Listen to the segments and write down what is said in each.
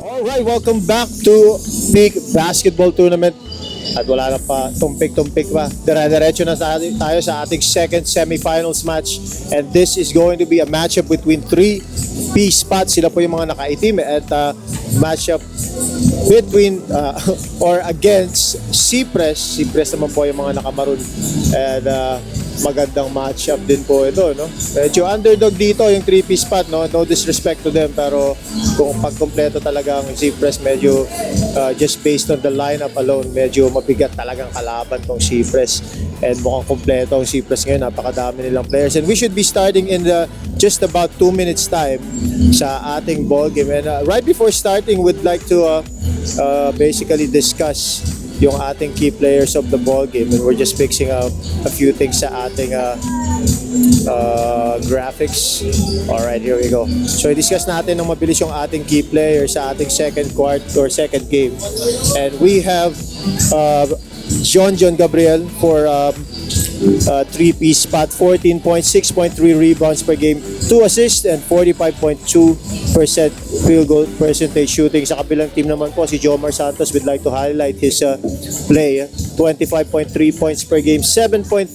Alright, welcome back to Big Basketball Tournament. At wala na pa, tumpik-tumpik pa. Dire-diretso na tayo sa ating second semifinals match. And this is going to be a matchup between three P-spots. Sila po yung mga nakaitim. At matchup between or against Cypres. Cypres naman po yung mga nakamaroon. And magandang matchup din po ito, no? Medyo underdog dito yung 3-piece spot, no? No disrespect to them, pero kung pagkompleto talaga ang Cypres, medyo just based on the lineup alone, medyo mabigat talagang kalaban tong Cypres. And mukhang kompleto ang Cypres ngayon, napakadami nilang players. And we should be starting in just about 2 minutes time sa ating ball game. And right before starting, we'd like to basically discuss yung ating key players of the ball game, and we're just fixing a few things sa ating graphics. Alright, here we go. So i-discuss natin ng mabilis yung ating key players sa ating second game. And we have John Gabriel for 3-piece spot, 14 points, 6.3 rebounds per game, 2 assists, and 45.2% field goal percentage shooting. Sa kabilang team naman po, si Jomar Santos would like to highlight his play. 25.3 points per game, 7.3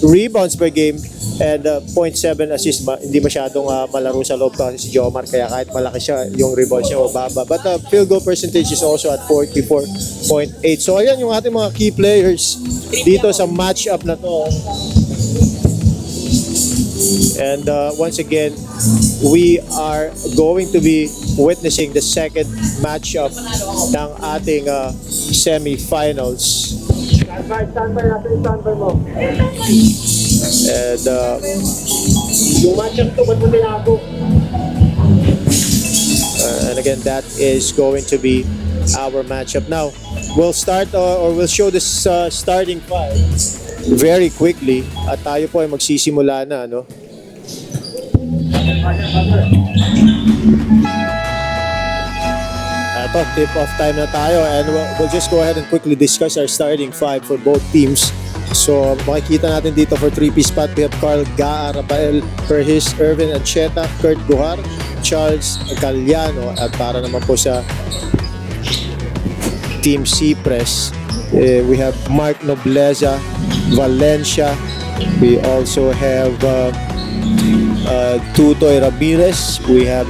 rebounds per game, and 0.7 assists. Hindi masyadong malaro sa loob kasi si Jomar, kaya kahit malaki siya, yung rebounds niya mababa. But field goal percentage is also at 44.8. So ayan yung ating mga key players dito sa matchup na to. And once again, we are going to be witnessing the second matchup ng ating semifinals. Standby mo. And yung matchup to, ba't mo tinago? And again, that is going to be our matchup. Now, we'll start or we'll show this starting five very quickly at tayo po ay magsisimula na, no? Ito, tip-off time na tayo, and we'll just go ahead and quickly discuss our starting five for both teams. So makikita natin dito for 3-piece spot, we have Carl Gaa, Rafael Perhis, Irvin Ancheta, Kurt Guhar, Charles Galliano. At para naman po sa Team Cypres, we have Mark Nobleza, Valencia. We also have Tutoy Ramirez. We have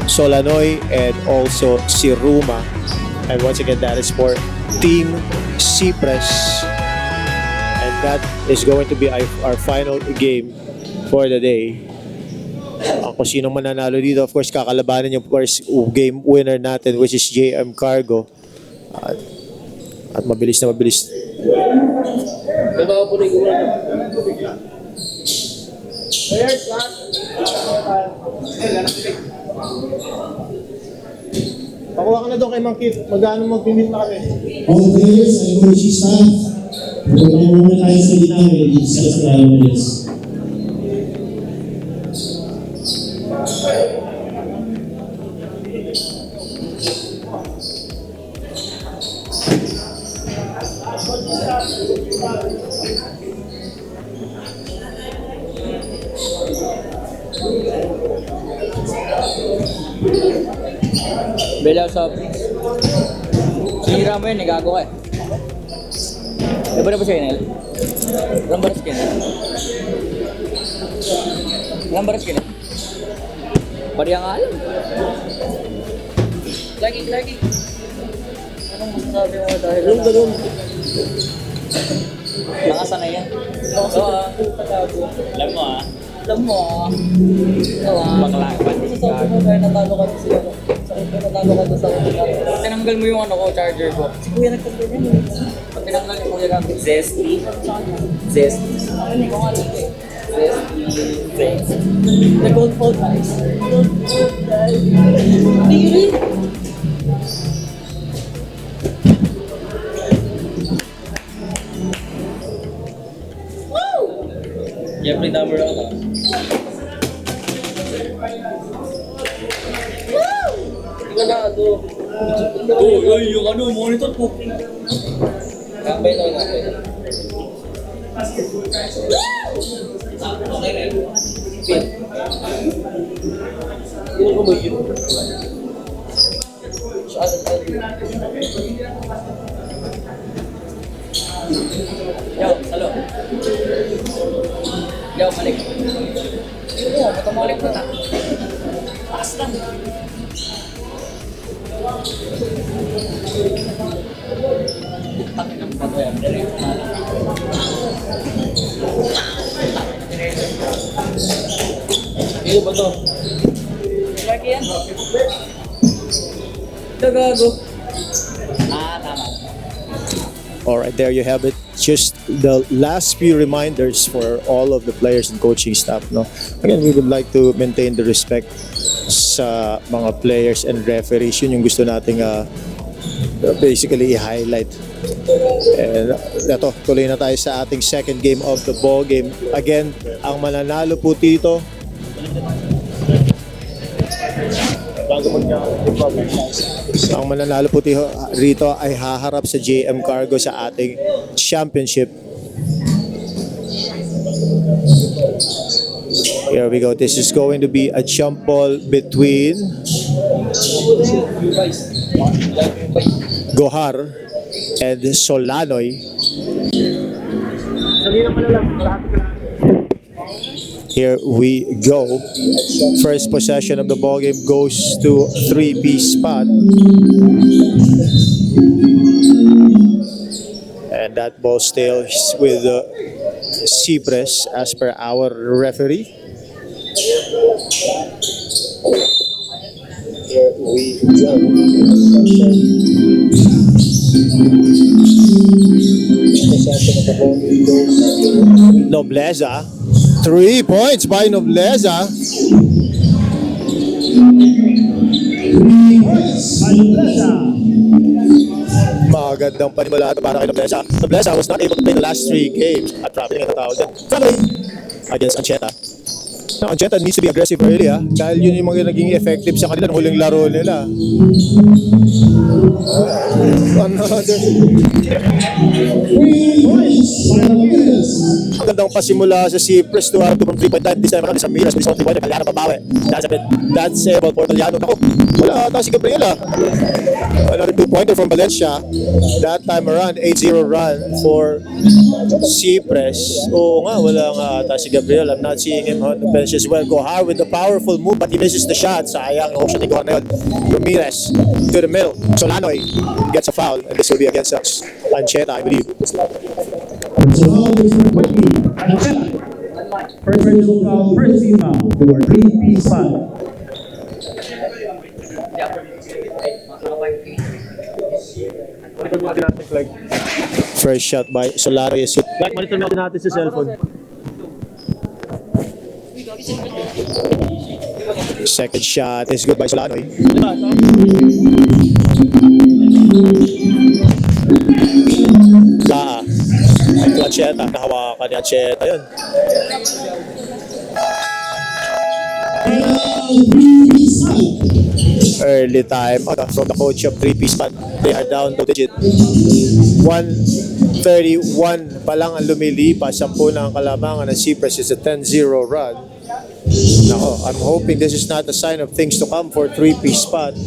Solanoy and also Siruma. And once again, that is for Team Cypres. And that is going to be our final game for the day. Kung sinong mananalo dito, of course, kakalabanin yung first game winner natin, which is JM Cargo. At mabilis na mabilis. Pakuha ka na doon kay Mang Kit. Magkano mag-limit na kami? All the players and coaching staff, pupunta muna tayo sa gitna, may discuss na minutes. Bela sa sinira mo yun, gago ka eh. Diba na ba siya Inel? Ilang baras ka Inel? Ilang baras ka Inel? Pari ang alam. Lagi. Anong masasabi mo dahil? Ganun. Nakasanay yan. Alam mo ah. Bakla. Sasabi mo dahil natalo ka sa sila. Natalo ka sa kanila. Tinanggal mo yung charger ko. Si Kuya nagsasabi niya. Pag tinanggal yung kuya gamit. Zesty. Ano ko nga dito eh. Zesty. The gold fold guys. Really? Jeffrey Dahmer ako. Wala ito. Yung monitor po. Kambay na. Yo, halo. Yo, balik. Yo, matamalik na. Taas lang. Takin ng bato yan. Diretso na lang. Diretso. Iyo ba to? Laki yan. Ito gago. Tama. Alright, there you have it. Just the last few reminders for all of the players and coaching staff. No, again, we would like to maintain the respect sa mga players and referees. Yun yung gusto nating basically i-highlight. And ito, tuloy na tayo sa ating second game of the ball game. Again, ang mananalo po dito. Ang mananalo po rito ay haharap sa JM Cargo sa ating championship. Here we go. This is going to be a jump ball between Gohar and Solanoy. Here we go. First possession of the ball game goes to 3-piece spot. And that ball stays with Cypres as per our referee. Here we go. Possession of the ball game goes to Nobleza. 3 points by Nobleza. Magandang panimula para kay Nobleza. Nobleza was not able to play the last 3 games at traveling at 1,000 against Ancheta. Now, Ancheta needs to be aggressive early dahil yun yung mga naging effective sa kanila ng huling laro nila. Magandang pasimula sa Cypres to 3.9 this time around sa Miras. This 1 point, Italiano babawi. That's a ball for Italiano. Ako, wala ata si Gabriela. Another 2-pointer from Valencia. That time around, 8-0 run for Cypres. Oo nga, wala nga ata si Gabriel. I'm not seeing him on the bench as well. Gohar with the powerful move, but he misses the shot. Sayang, no shot ni Gohar na yun. Ramirez to the middle. Solanoy gets a foul, and this will be against Ancheta, I believe. So now there's the rookie, Ancheta. First personal foul, first team foul for 3-piece spot. First shot by Solanoy is hit. Like, monitor natin sa cellphone. Second shot is good by Solanoy. Ito Ancheta, nahawakan ni Ancheta yun. Early time from the coach of 3-piece spot. They are down to digit 1:31 pa lang ang lumilipas. 10 na ang kalamangan ng Cypres is a 10-0 run. Nako, I'm hoping this is not a sign of things to come for 3-piece spot.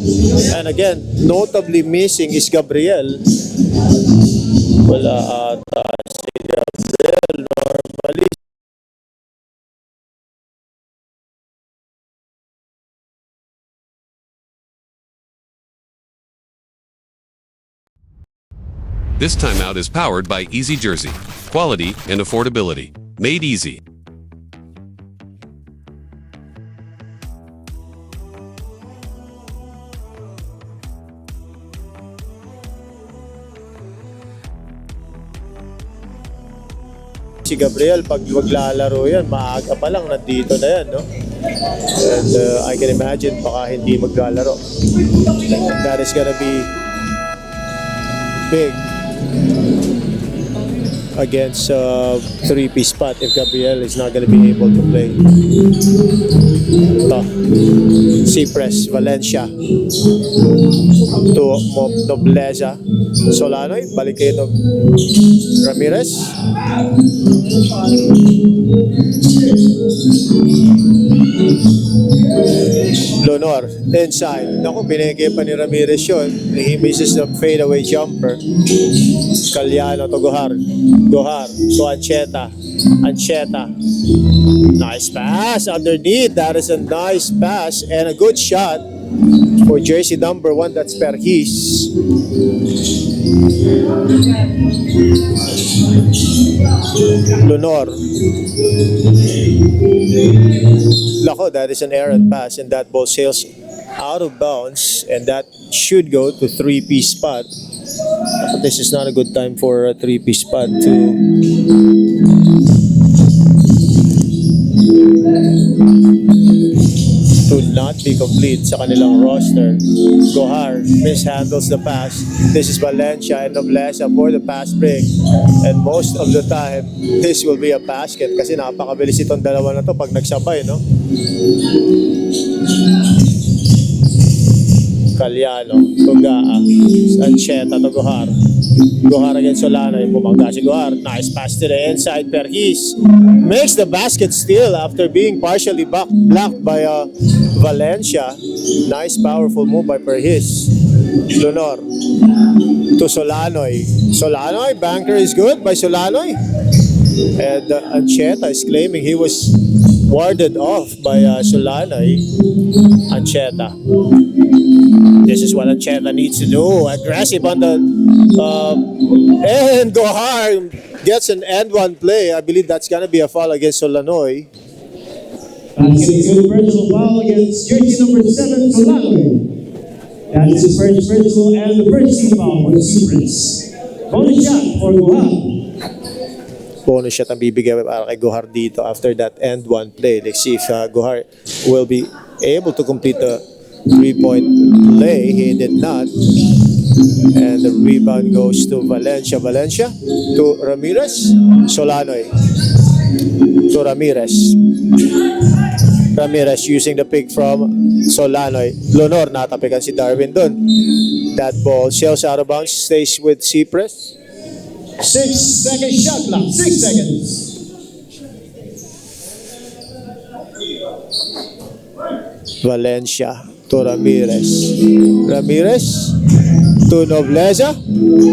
And again, notably missing is Gabriel. Wala ata si Gabriel normally. This timeout is powered by Easy Jersey. Quality and affordability. Made easy. Si Gabriel, pag maglalaro yan, maaga pa lang, nandito na yan, no? And I can imagine, baka hindi maglalaro. That is gonna be big. against three-piece spot if Gabriel is not going to be able to play. Ito, Cypres, Valencia to Nobleza. Solanoy, balik kay Ramirez. Lonor, inside. Naku, binigay pa ni Ramirez yun. He misses the fadeaway jumper. Calyano to Gohar. Gohar to Ancheta. Ancheta. Nice pass underneath. That is a nice pass and a good shot for jersey number 1. That's Perhis. Lonor. Lako, that is an errant pass and that ball sails out of bounds and that should go to three-piece spot. But this is not a good time for a three-piece spot to not be complete sa kanilang roster. Gohar mishandles the pass. This is Valencia and Nobleza for the pass break. And most of the time, this will be a basket kasi napakabilis itong dalawa na to pag nagsabay, no? Calyano, Tugaa, Ancheta to Gohar. Gohar against Solano. Bumangga si Gohar. Nice pass to the inside. Perhis makes the basket steal after being partially blocked by Valencia. Nice powerful move by Perhis. Lunor to Solanoy. Solanoy, banker is good by Solanoy. And Ancheta is claiming he was warded off by Solanoy. Ancheta. This is what Ancheta needs to do. Aggressive on the and Gohar gets an end-one play. I believe that's gonna be a foul against Solanoy. That's a good personal foul against jersey number 7, Solanoy. That's his first personal and the first team foul for the Cypres. Bonus shot for Gohar. Bonus shot ang bibigay para kay Gohar dito after that end-one play. Let's see if Gohar will be able to complete the three-point play. He did not. And the rebound goes to Valencia. Valencia to Ramirez. Solanoy to Ramirez. Ramirez using the pick from Solanoy. Lonor, natapikan si Darwin dun. That ball sails out of bounds, stays with Cypres. 6-second shot clock. 6 seconds. Valencia to Ramirez. Ramirez to Nobleza.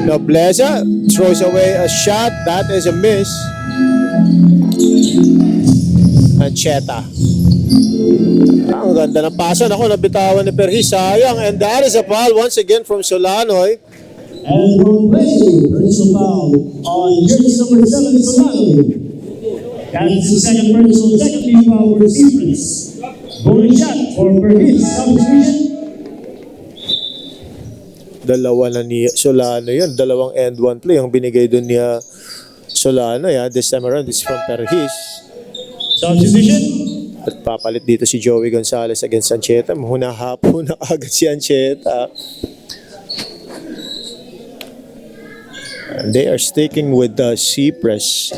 Nobleza throws away a shot. That is a miss. Ancheta. Ang ganda ng pasa. Ako, nabitawan ni Perhis. Sayang. And that is a foul once again from Solanoy. And we'll play personal foul on jersey number 7, Solanoy. That's the second team foul for Cypres. Bonus shot for Perhis. Substitution. Dalawa na ni Solano yun. Dalawang end-one play ang binigay dun ni Solano. This time around, it's from Perhis. Substitution. At papalit dito si Joey Gonzalez against Ancheta. Mahuna-hapon na agad si Ancheta. And they are sticking with the Cypres.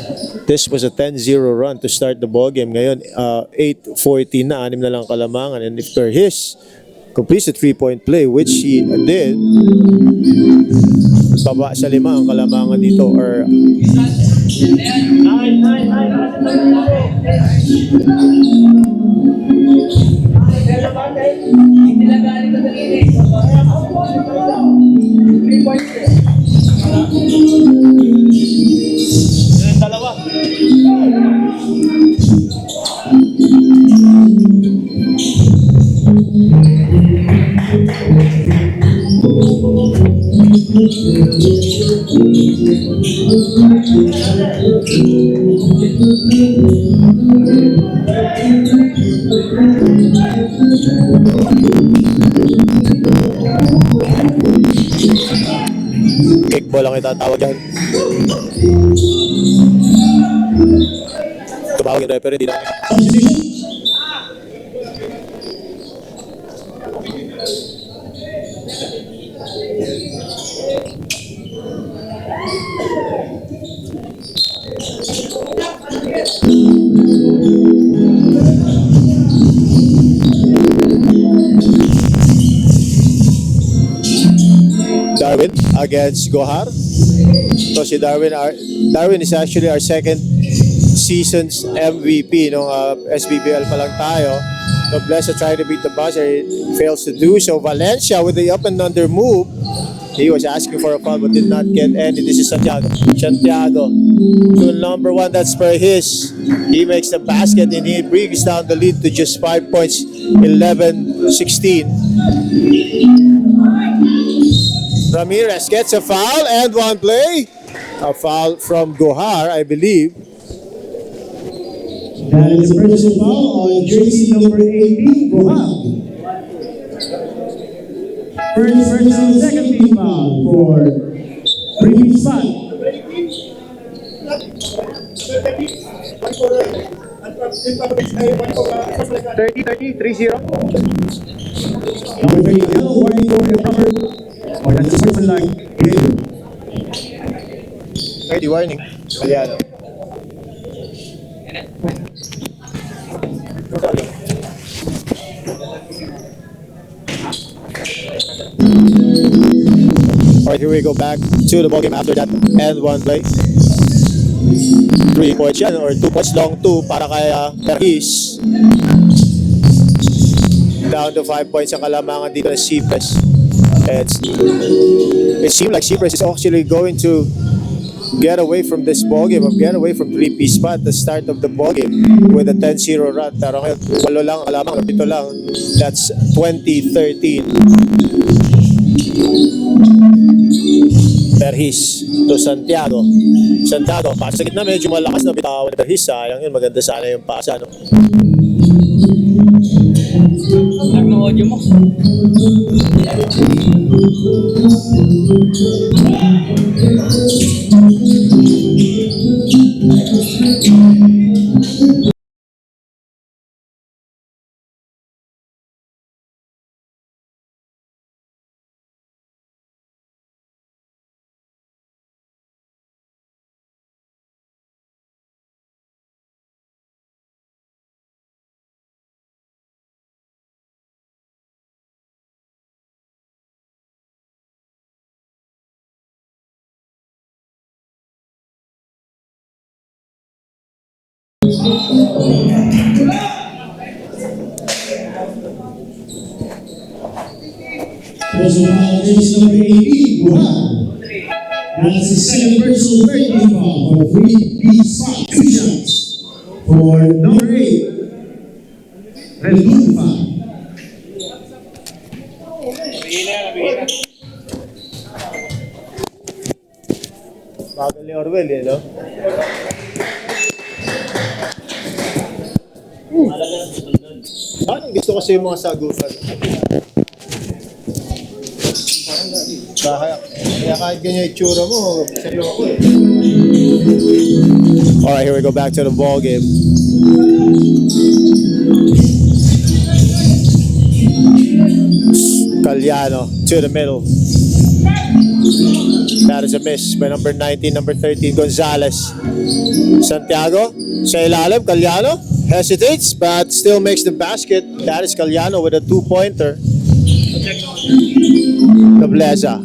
This was a 10-0 run to start the ballgame. Ngayon, 8:14 na, 6 na lang kalamangan. And if Perhis completes the three-point play, which he did, baba sa 5 ang kalamangan dito. Or kickball ang itatawag yan. Tumawag yung referee, hindi na. against Gohar. So si Darwin is actually our second season's MVP nung SBBL pa lang tayo. Nobleza trying to beat the buzzer, he fails to do so. Valencia with the up and under move. He was asking for a foul but did not get any. This is Santiago. Santiago to number 1, that's for his. He makes the basket and he brings down the lead to just 5 points, 11-16. Ramirez gets a foul and one play. A foul from Gohar, I believe. That is a personal foul on jersey number 18, Gohar. First personal, second team foul for previous spot. 30-30, 3-0. Number 3, yellow warning for the cover. Or that's a sportsmanlike behavior. 30 warning. Aliano. Alright, here we go back to the ballgame after that and one play. 3 points yan or 2 points long 2 para kay Perhis. Down to 5 points ang kalamangan dito ng Cypres. It seemed like Cypres is actually going to get away from this ballgame, or get away from 3-piece spot at the start of the ballgame with a 10-0 run. Pero ngayon, 8 lang ang kalamangan, 7 lang. That's 20-13. Perhis to Santiago. Santiago, pasa sa gitna, medyo malakas na bitawan ni Perhis. Sayang yun, maganda sana yung pasa, no? Lag ng audio mo. Personal foul, jersey number 18, Gohar. That's his second personal, third team foul for free-piece spot. 2 shots for number 8, Redun foul. Bagal ni Orwell, eh, no? Parang gusto kasi yung mga sagutan. Kaya kahit ganyan yung itsura mo, seryo ako eh. Alright, here we go back to the ball game. Caliano to the middle. That is a miss by number 19, number 13, Gonzalez. Santiago, sa ilalim, Caliano hesitates but still makes the basket. That is Caliano with a 2-pointer. Nobleza.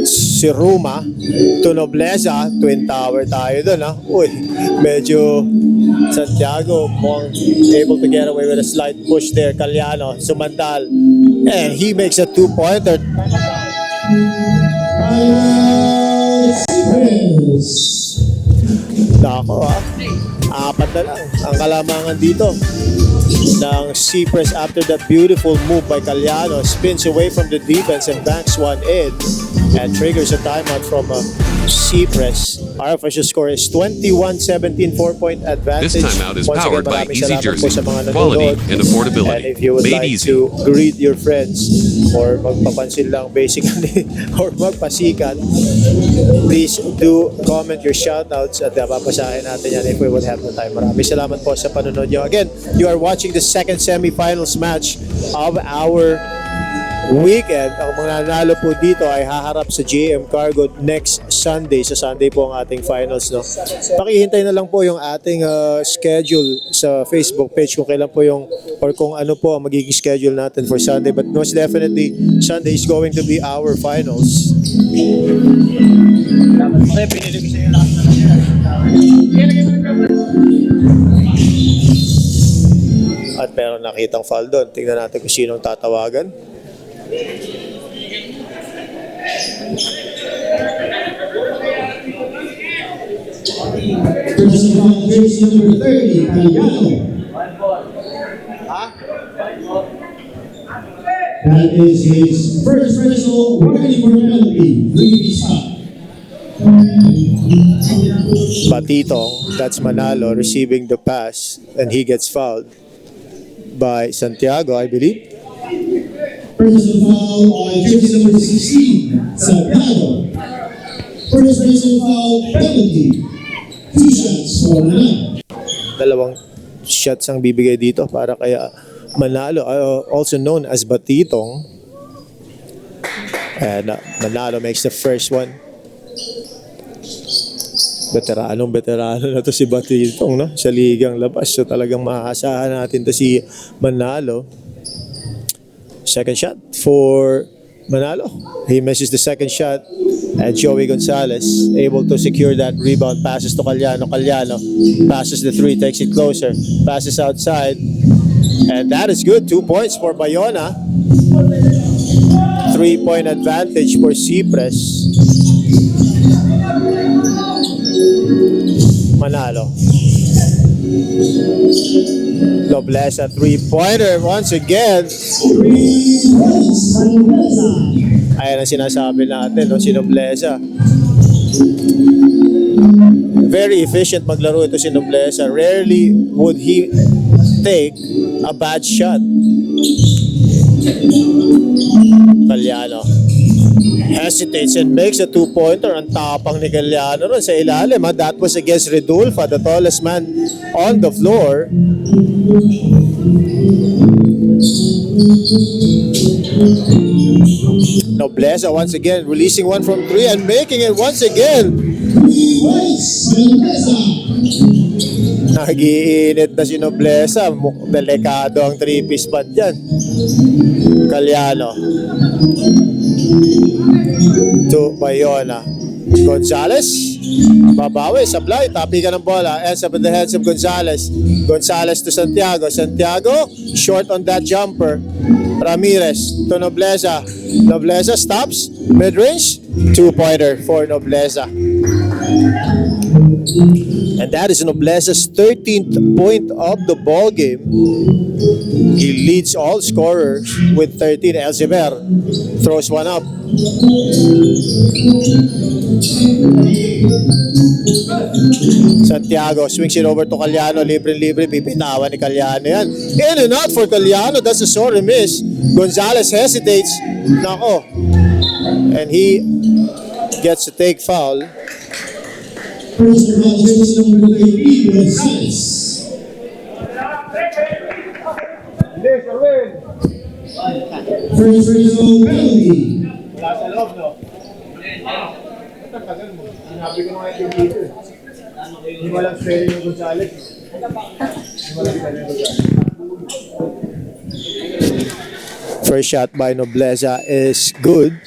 Si Ruma to Nobleza, Twin Tower tayo dun, ha? Uy, medyo Santiago mukhang able to get away with a slight push there. Caliano, sumandal, and he makes a 2-pointer. Cypres. Nako, ha? 4 na lang ang kalamangan dito ng Cypres after that beautiful move by Caliano. Spins away from the defense and banks one in and triggers a timeout from Cypres. Our official score is 21-17, 4-point advantage. This timeout is Once powered again, by maraming Easy salamat Jersey. po sa mga Quality nanonood. and affordability. And if you would Made like easy. to greet your friends or magpapansin lang basically or magpasikat, please do comment your shoutouts at papasahin natin yan if we would have the time. Maraming salamat po sa panonood nyo. Again, you are watching the second semifinals match of our weekend. Ang mga nanalo po dito ay haharap sa JM Cargo next Sunday. Sa Sunday po ang ating finals, no? Pakihintay na lang po yung ating schedule sa Facebook page kung kailan po yung or kung ano po ang magiging schedule natin for Sunday. But most definitely, Sunday is going to be our finals. Kasi pinili ko sa'yo lahat na At meron nakitang foul doon. Tingnan natin kung sinong tatawagan. Personal foul, jersey number 30, Caliano. That is his first personal warning for penalty. 3 stop. Batitong, that's Manalo, receiving the pass, and he gets fouled by Santiago, I believe. Personal foul on jersey number 16, Santiago. First personal foul, penalty. 2 shots for Manalo. Dalawang shots ang bibigay dito para kaya Manalo, also known as Batitong. And Manalo makes the first one. Veterano na to si Batitong, no? Sa ligang labas. So talagang maaasahan natin to si Manalo. Second shot for Manalo. He misses the second shot. And Joey Gonzalez able to secure that rebound. Passes to Caliano. Caliano passes the three, takes it closer. Passes outside. And that is good. 2 points for Bayona. 3-point advantage for Cypres. Manalo. Nobleza 3-pointer once again. 3 points, Nobleza. Ayan ang sinasabi natin, no? Si Nobleza. Very efficient maglaro ito si Nobleza. Rarely would he take a bad shot. Caliano hesitates and makes a 2-pointer. Ang tapang ni Caliano ron sa ilalim. That was against Redulfa, the tallest man on the floor. Nobleza once again releasing one from 3 and making it once again. 3 points, Nobleza. Nagiinit na si Nobleza. Delikado ang 3-piece pad dyan. Caliano to Bayona. Gonzalez babawi, sablay, tapikan ng bola. Ends up in the hands of Gonzalez. Gonzalez to Santiago. Santiago short on that jumper. Ramirez to Nobleza. Nobleza stops mid-range. 2-pointer for Nobleza. And that is Nobleza's 13th point of the ball game. He leads all scorers with 13. Elziver throws one up. Santiago swings it over to Caliano. Libre-libre. Pipitawan ni Caliano yan. In and out for Caliano. That's a sorry miss. Gonzalez hesitates. Nako. And he gets to take foul. Personal jersey number 13, Gonzalez. First personal penalty. Wala sa loob, no? Ito, tagal mo. Sinabi ko nga yung dito. Hindi mo lang spelling yung Gonzalez. Hindi mo lang spelling yung Gonzalez. First shot by Nobleza is good.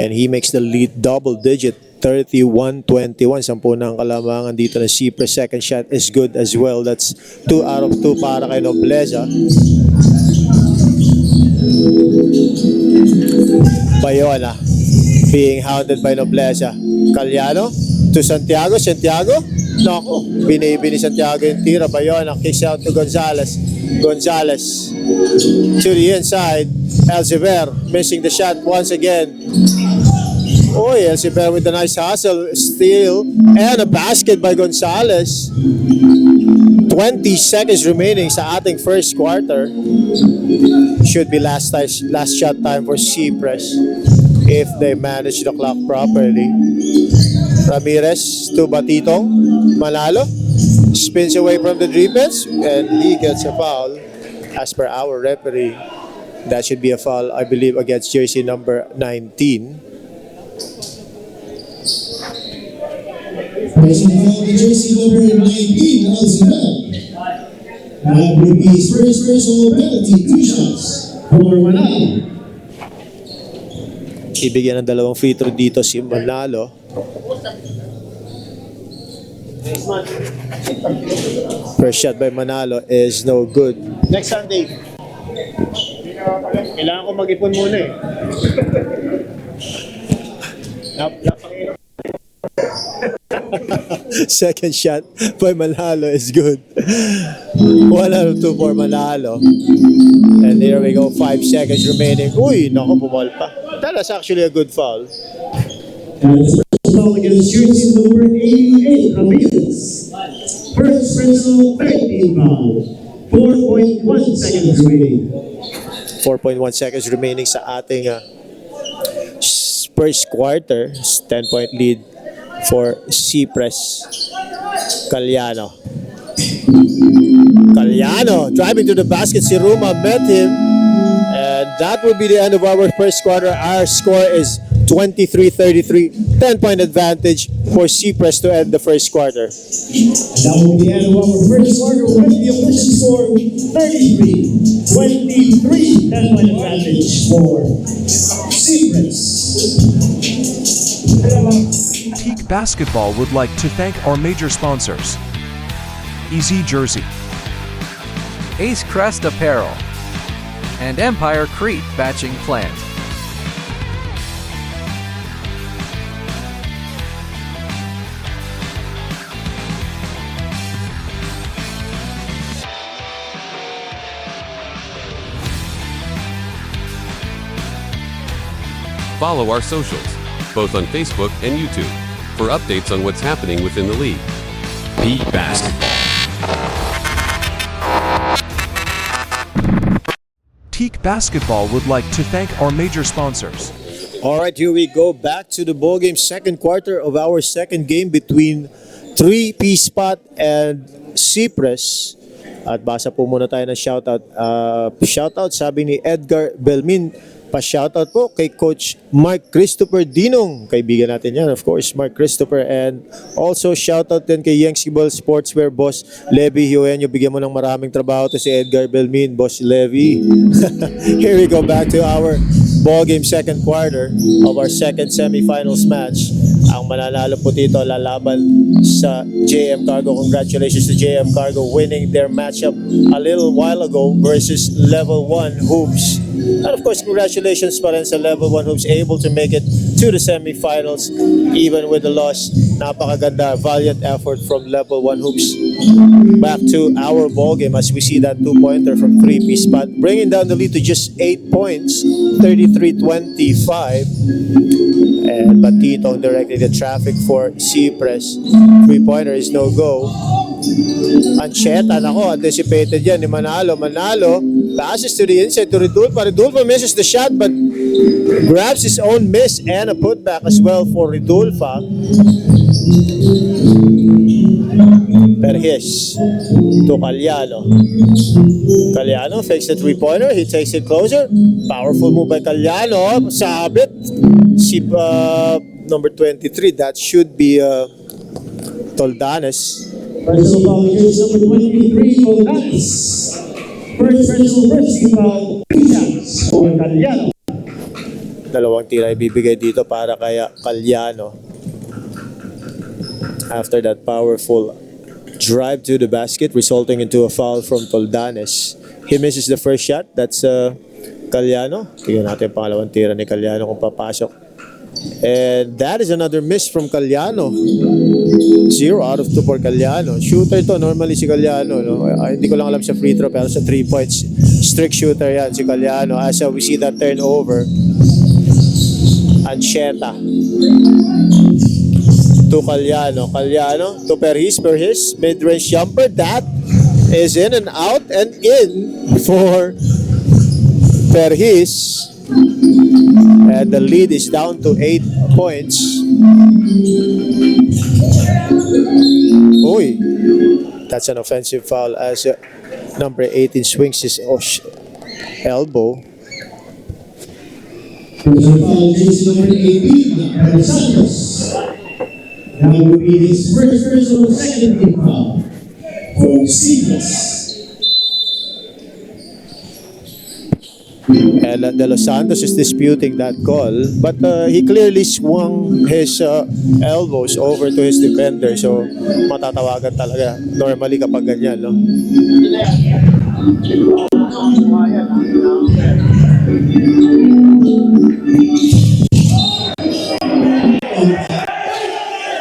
And he makes the lead double digit, 31-21. 10 na ang kalamangan dito na Cypres. Second shot is good as well. That's 2 out of 2 para kay Nobleza. Bayona being hounded by Nobleza. Caliano to Santiago. Santiago, naku, binibi ni Santiago yung tira. Bayona kicks out to Gonzalez. Gonzalez to the inside. Elziver missing the shot once again. Oh, Elziver with a nice hustle, steal, and a basket by Gonzalez. 20 seconds remaining sa ating first quarter. Should be last shot time for Cypres if they manage the clock properly. Ramirez to Batitong. Manalo spins away from the defense and he gets a foul. as per our referee, that should be a foul, I believe, against jersey number 19. Personal foul with jersey number 19 on Zidane. That would be his first personal penalty, 2 shots for Manalo. Ibigyan ng dalawang free throw dito si Manalo. First shot by Manalo is no good. Next Sunday. Kailangan ko mag-ipon muna eh. Second shot by Manalo is good. 1 out of 2 for Manalo. And there we go, 5 seconds remaining. Uy, naku, bumol pa. That is actually a good foul. And the first foul against jersey number 88, Ramirez. First personal 13 foul. 4.1 seconds remaining. 4.1 seconds remaining sa ating first quarter. 10-point lead for Cypres. Calyano driving to the basket. Si Ruma met him. And that will be the end of our first quarter. Our score is 23-33. 10-point advantage for Cypres to end the first quarter. That will be the end of our first quarter with the official score 33-23. 10-point advantage for Cypres. Teak Basketball would like to thank our major sponsors: Easy Jersey, Ace Crest Apparel, and Empire Crete Batching Plant. Follow our socials, both on Facebook and YouTube, for updates on what's happening within the league. Peak Basketball. Teak Basketball would like to thank our major sponsors: All right, here we go back to the ball game. Second quarter of our second game between 3P Spot and Cypres. At basa po muna tayo ng shoutout. Shoutout, sabi ni Edgar Belmin. Pa-shoutout po kay Coach Mark Christopher Dinong. Kaibigan natin yan, of course, Mark Christopher. And also, shoutout din kay Yangskibal Sportswear Boss Levy Hioenyo. Bigyan mo ng maraming trabaho to si Edgar Belmin, Boss Levy. Here we go back to our ball game second quarter of our second semifinals match. Ang mananalo po dito lalaban sa JM Cargo. Congratulations to JM Cargo winning their matchup a little while ago versus Level 1 Hoops. And of course, congratulations pa rin sa Level 1 Hoops able to make it to the semifinals even with the loss. Napakaganda, valiant effort from Level 1 Hoops. Back to our ball game as we see that 2-pointer from 3P Spot bringing down the lead to just 8 points, 33-25. And Batito directing the traffic for Cypres. 3-pointer is no go. Ancheta, nako, anticipated yan ni Manalo. Manalo passes to the inside to Ridulfa. Ridulfa misses the shot but grabs his own miss and a putback as well for Ridulfa. Perhis to Calyano. Calyano fakes the 3-pointer. He takes it closer. Powerful move by Calyano. Sabit. Si number 23. That should be Toldanes. Personal foul against number 23, Toldanes. First foul, 2 shots for Calyano. Dalawang tira ibibigay dito para kay Calyano. After that powerful drive to the basket resulting into a foul from Toldanes. He misses the first shot. That's Calyano. Tingnan natin ang pangalawang tira ni Calyano kung papasok. And that is another miss from Calyano. 0 out of 2 for Calyano. Shooter to normally si Calyano. No? Hindi ko lang alam sa free throw pero sa 3 points strict shooter yan si Calyano. As we see that turnover. Ancheta to Calyano. Calyano to Perhis. Perhis mid-range jumper. That is in and out and in for Perhis. And the lead is down to 8 points. Uy, that's an offensive foul as Number 18 swings his elbow. Personal foul, jersey number 18, Los Santos. That will be his first personal second team foul for Cypres. And De Los Santos is disputing that call, but he clearly swung his elbows over to his defender, so matatawagan talaga normally kapag ganyan, no?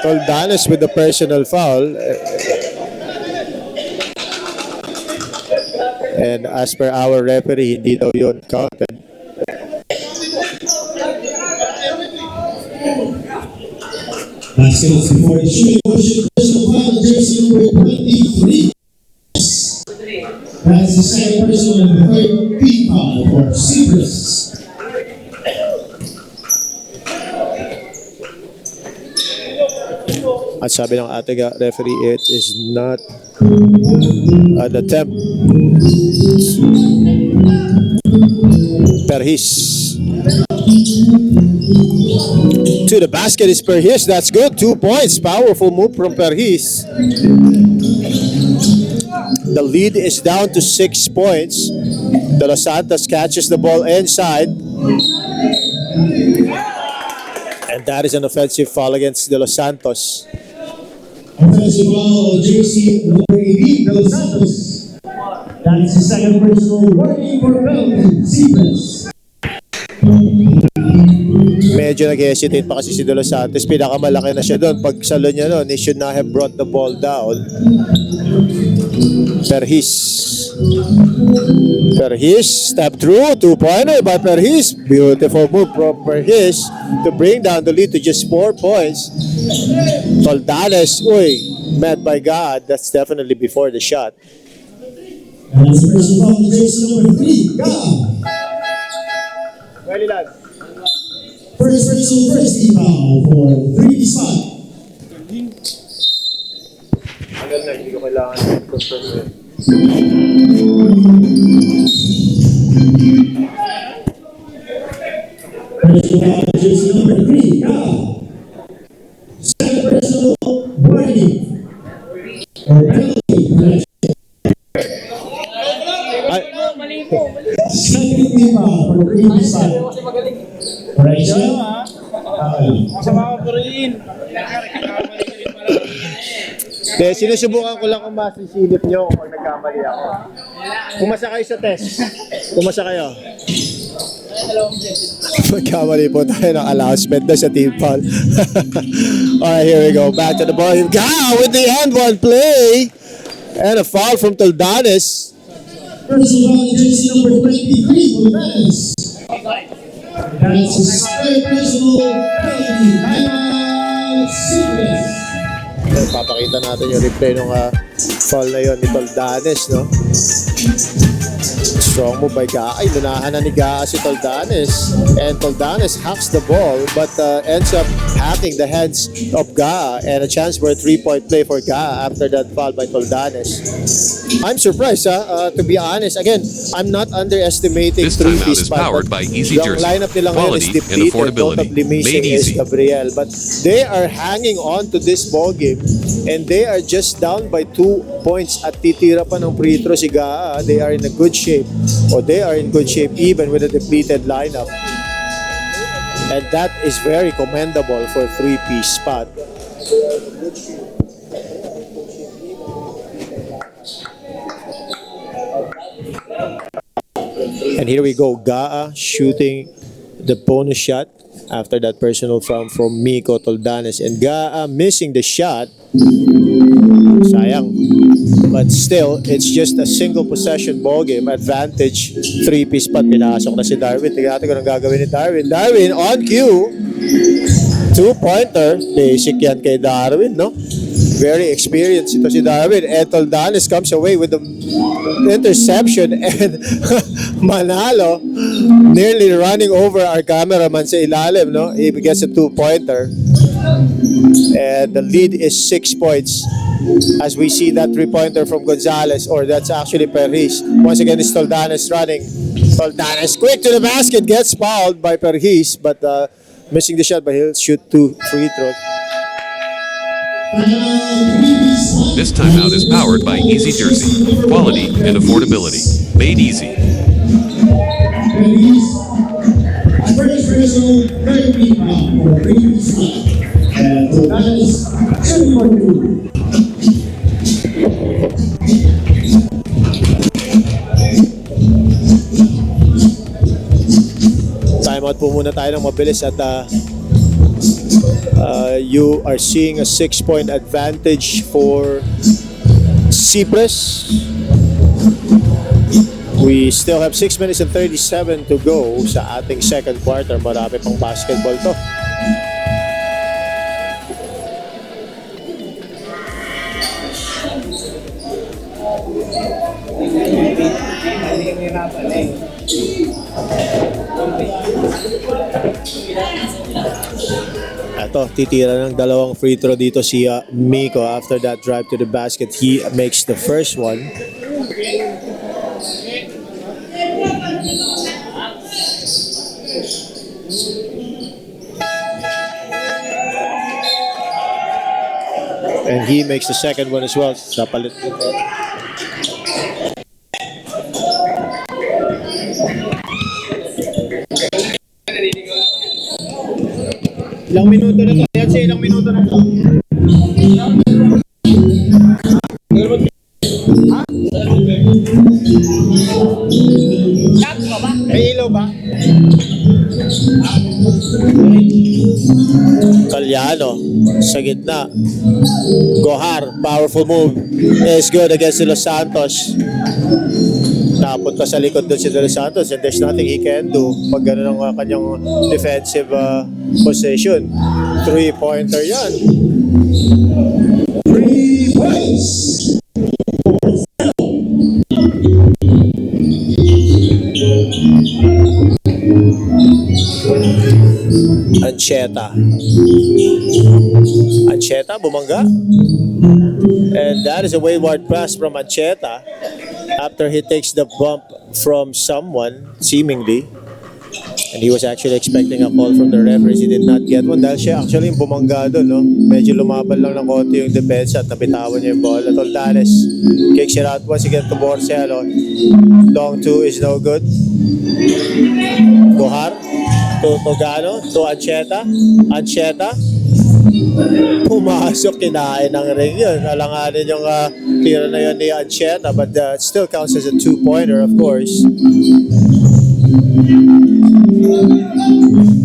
Roldanes with the personal foul. And as per our referee, hindi daw yun counted. Baskets before the shooting motion, personal foul, jersey number 23. That's the second personal and the third team foul for Cypres. At sabi ng ating referee, it is not an attempt. Perhis. To the basket is Perhis. That's good. 2 points. Powerful move from Perhis. The lead is down to 6 points. De Los Santos catches the ball inside. And that is an offensive foul against De Los Santos. Offensive foul, jersey number 18, De Los Santos. That's the second personal warning for penalty, Cypres. Medyo nag-hesitate pa kasi si De Los Santos. Pinakamalaki na siya doon. Pag salo niya doon, he should not have brought the ball down. Perhis. Perhis, step through. 2-pointer by Perhis. Beautiful move from Perhis to bring down the lead to just 4 points. Roldanes, met by God. That's definitely before the shot. And that's personal foul, jersey number 3, God. First personal first team foul for 3 spot. Hindi ko kailangan confirm yun. Personal foul, jersey number 3, God. Second personal warning or penalty. Second team foul for 3 spot. Right, sir? De, sinusubukan ko lang kung masisilip nyo kung nagkamali ako. Pumasa kayo sa test. Pumasa kayo. Magkamali po tayo ng announcement na sa team foul. Alright, here we go. Back to the ball. With the end one play. And a foul from Roldanes. Personal foul, jersey number 23, Roldanes. That's his third personal penalty. Timeout, Cypres. Papakita natin yung replay ng foul na yun ni Roldanes, no? Strong move by Gaa. Ay, lunahan na ni Gaa si Roldanes. And Roldanes hacks the ball but ends up hacking the hands of Gaa. And a chance for a 3-point play for Gaa after that foul by Roldanes. I'm surprised, to be honest. Again, I'm not underestimating This timeout three-piece is powered by Easy yung Jersey. lineup nila ngayon is Quality and depleted. affordability. Notably missing Made is easy. Gabriel. But they are hanging on to this ball game and they are just down by 2 points at titira pa ng free throw si Gaa. They are in a good shape. Or they are in good shape even with a depleted lineup. And that is very commendable for a 3-piece spot. And here we go, Gaa shooting the bonus shot after that personal foul from Miko Roldanes. And Gaa missing the shot. Sayang. But still, it's just a single possession ball game. Advantage, 3-piece spot. Pinasok na si Darwin. Tignan natin kung anong gagawin ni Darwin. Darwin on cue. 2-pointer. Basic yan kay Darwin, no? Very experienced ito si Darwin. And Roldanes comes away with the interception and Manalo nearly running over our cameraman sa ilalim, no? He gets a 2-pointer. And the lead is 6 points. As we see that three-pointer from Gonzalez, or that's actually Perhis. Once again, it's Toldanes running. Toldanes quick to the basket, gets fouled by Perhis, but missing the shot, but he'll shoot 2 free throws. This timeout is powered by Easy Jersey. Quality and affordability. Made easy. First personal, third rebound for previous line. And so that is 7-4-2. Timeout po muna tayo ng mabilis at you are seeing a 6-point advantage for Cypres. We still have 6 minutes and 37 to go sa ating second quarter. Marami pang basketball to. Ito, titira ng dalawang free throw dito si Miko. After that drive to the basket, he makes the first one. And he makes the second one as well. Sa palit dito. Ilang minuto na to? Yan siya, ilang minuto na to? Ha? May ilaw ba? Calyano sa gitna. Gohar, powerful move. Is good against Los Santos. Napunta sa likod doon si De Los Santos and there's nothing he can do pag gano'n ang kanyang defensive possession. 3-pointer yan. 3 points. Ancheta bumangga. And that is a wayward pass from Ancheta after he takes the bump from someone, seemingly. And he was actually expecting a call from the referees. He did not get one dahil siya actually yung bumangga doon, no? Medyo lumaban lang ng konti yung depensa at nabitawan niya yung ball. Toldanes kicks it out once again to Borcelo. Long 2 is no good. Gohar to Togano to Ancheta. Pumasok, kinain ng ring yun. Alanganin yung tira na yun ni Ancheta, but it still counts as a 2-pointer, of course.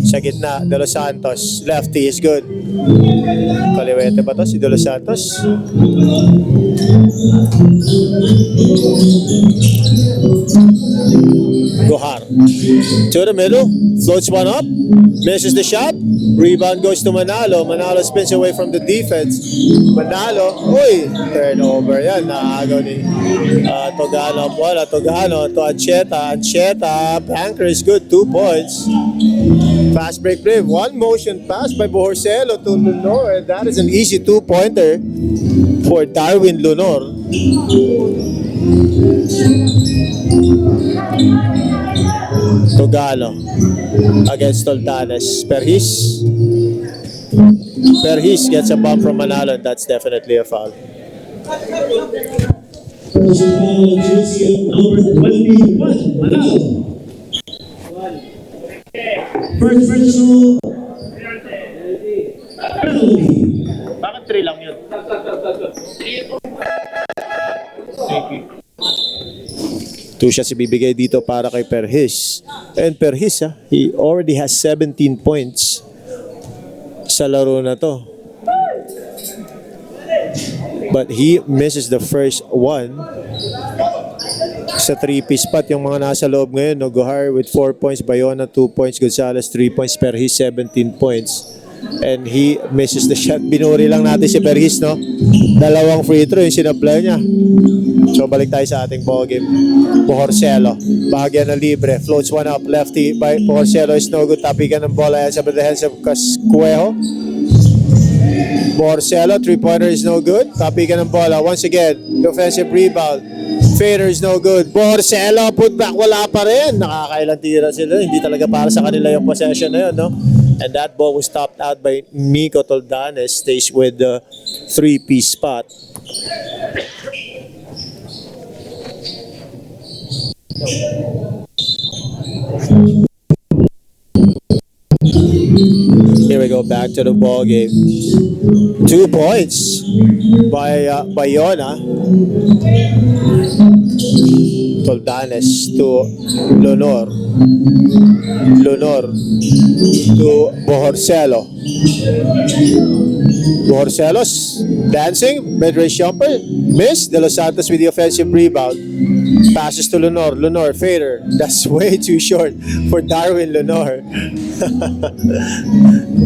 Sa gitna, De Los Santos. Lefty is good. Kaliwete ba to si De Los Santos? Gohar to the middle, floats one up, misses the shot, rebound goes to Manalo. Manalo spins away from the defense. Manalo, turnover yan, naagaw ni Togano. Togano to Ancheta, banker is good, 2 points. Fast break play, one motion pass by Borcelo to Lunor, and that is an easy 2-pointer for Darwin Lunor. Togano against Toldanes. Perhis gets a bump from Manalo, and that's definitely a foul. Personal jersey number 21, Manalo. First personal penalty. Bakit 3 lang yun? Two shots ibibigay dito para kay Perhis. And Perhis, he already has 17 points sa laro na to. But he misses the first one. Sa 3-piece spot yung mga nasa loob ngayon, no? Gohar with 4 points, Bayona 2 points, Gonzalez 3 points, Perhis 17 points. And he misses the shot. Binuri lang natin si Perhis, no? 2 free throw yung sinablay niya. So balik tayo sa ating ball game. Borcelo, bahagyan na libre, floats one up, lefty by Borcelo is no good, tapigan ng bola yan sa hands of Cuejo. Borsello, three-pointer is no good. Copy ka ng bola. Once again, the offensive rebound. Fader is no good. Borsello, putback, wala pa rin. Nakakailang tira sila. Hindi talaga para sa kanila yung possession na yun, no? And that ball was stopped out by Miko Toldanes. Stays with the three-piece spot. Here we go, back to the ball game. 2 points by Yona. Toldanes to Leonor. Leonor to Borsello. Borsello's dancing, mid-range jumper, miss. De Los Santos with the offensive rebound. Passes to Leonor. Leonor, fader. That's way too short for Darwin Leonor.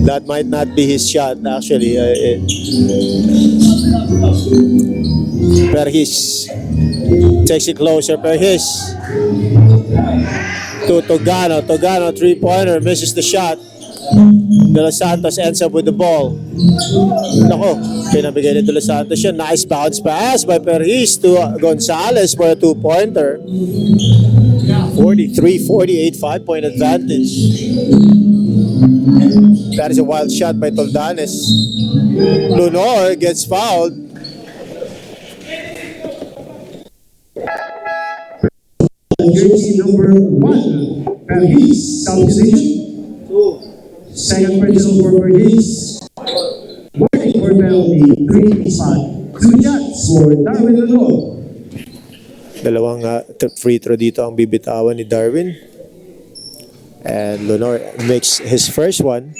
That might not be his shot, actually. Perhis takes it closer. Perhis to Togano. Togano, three-pointer, misses the shot. De Los Santos ends up with the ball. Nako, pinabigay ni De Los Santos yun. Nice bounce pass by Perhis to Gonzalez for a two-pointer. 43-48, 5-point advantage. That is a wild shot by Toldanes. Leonor gets fouled. Jersey number 1, Perhis, South Division. Second personal for Perhis. Warning for penalty, 3 spot. 2 shots for Darwin Leonor. Dalawang free throw dito ang bibitawan ni Darwin. And Leonor makes his first one.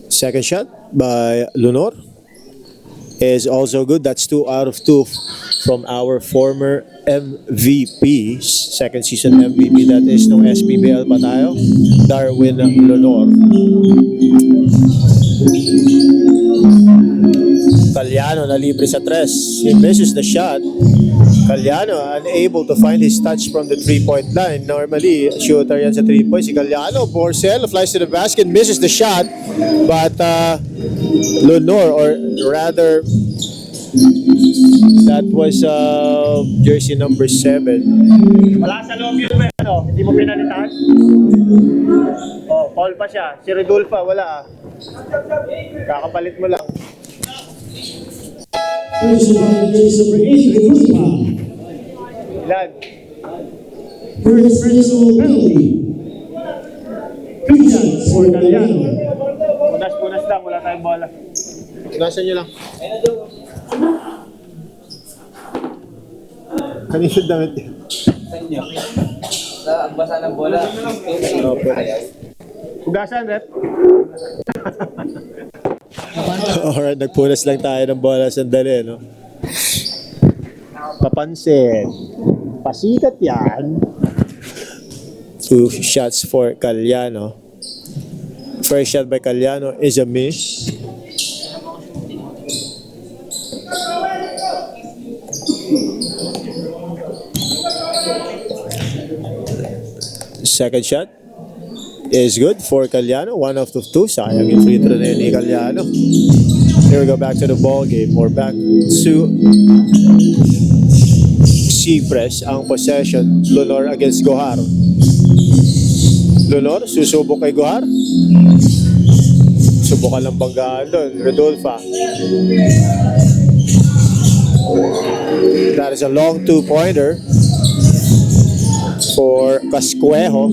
Second shot by Leonor is also good. That's 2 out of 2 from our former MVP, second season MVP. That is no SBBL pa tayo. Darwin Leonor. Cagliano na libre sa tres. He misses the shot. Cagliano unable to find his touch from the three-point line. Normally, shooter yan sa 3 points. Si Cagliano, Borsello flies to the basket, misses the shot. But Leonor, or rather, that was jersey number 7. Wala sa loob yun, ano? Hindi mo pinalitan? Oh, foul pa siya. Si Rodolfa, wala. Kakapalit mo lang. Personal jersey number 8, Rodolfa. Ilan? First personal penalty. 3 shots for Cagliano. Punas lang, wala tayong bola. Punasan nyo lang. Kanina damit yun. Sa agbasa ng bola. Hugasan, rep. Alright, nagpunas lang tayo ng bola sandali, no? Papansin. Pasikat yan. 2 shots for Cagliano. First shot by Cagliano is a miss. Second shot is good for Cagliano. 1 out of 2. Sayang yung free throw na yun ni Cagliano. Here we go, back to the ball game. Or back to Cypres. Ang possession, Leonor against Gohar. Leonor, susubok kay Gohar. Subukan lang banggaan doon. Rodolfa. That is a long two-pointer for Casquejo.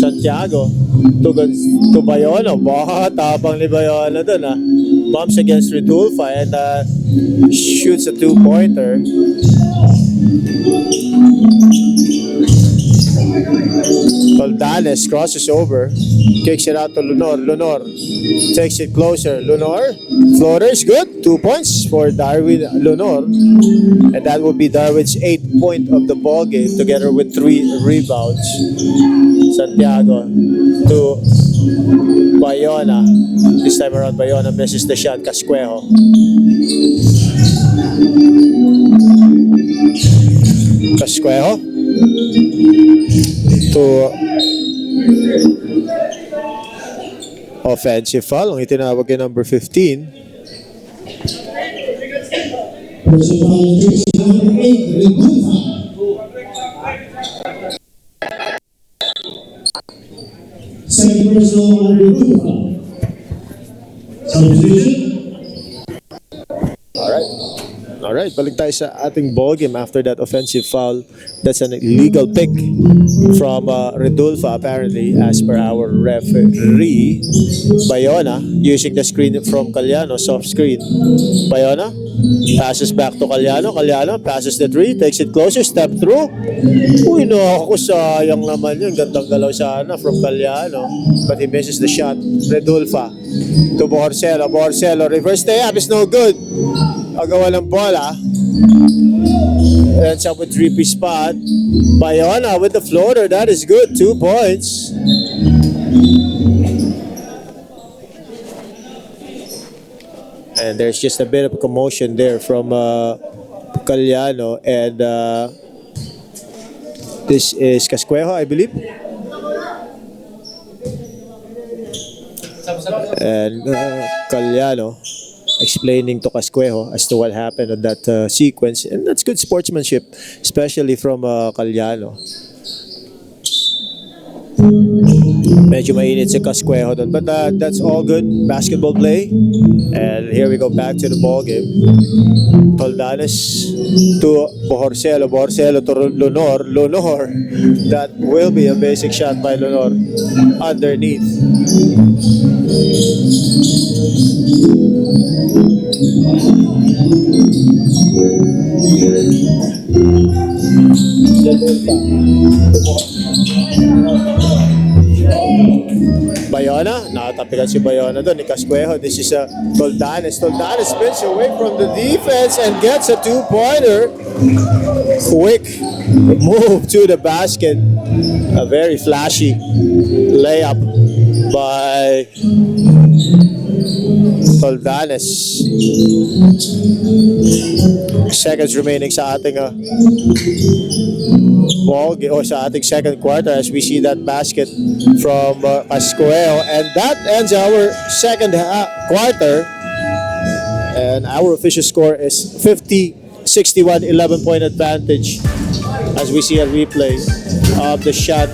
Santiago to Bayona. Baka tapang ni Bayona doon, ha. Bumps against Rodolfa and shoots a two-pointer. Toldanes crosses over, kicks it out to Leonor. Leonor takes it closer. Leonor, floater is good. 2 points for Darwin Leonor. And that will be Darwin's 8th point of the ball game, together with 3 rebounds. Santiago to Bayona. This time around, Bayona misses the shot. Casquejo. Casquejo to offensive foul. Ang itinawag kay number 15. Personal foul, jersey number 8, Regufa. Second personal on Regufa. Substitution. Alright, balik tayo sa ating ball game after that offensive foul. That's an illegal pick from Redulfa apparently, as per our referee. Bayona using the screen from Calyano, soft screen. Bayona passes back to Calyano. Calyano passes the three, takes it closer, step through. Uy, no, ako sayang naman yun. Gandang galaw sana from Calyano, but he misses the shot. Redulfa to Borcelo. Borcelo, reverse layup is no good. Agawa ng bola. Ends up with 3-piece spot. Bayona with the floater. That is good. 2 points. And there's just a bit of a commotion there from Calyano. And this is Casquejo, I believe. And Calyano explaining to Casquejo as to what happened on that sequence, and that's good sportsmanship, especially from Calyano. Medyo mainit si Casquejo doon, but that's all good basketball play. And here we go back to the ball game. Toldanes to Borcelo. Borcelo to Lunor. Lunor, that will be a basic shot by Lunor underneath. Bayona, nakatapikan si Bayona doon ni Casquejo. This is Toldanes. Toldanes spins away from the defense and gets a 2-pointer. Quick move to the basket. A very flashy layup by Toldanes. Seconds remaining sa ating ball game, or sa ating second quarter, as we see that basket from Casquejo, and that ends our second quarter. And our official score is 50-61, 11-point advantage, as we see a replay of the shot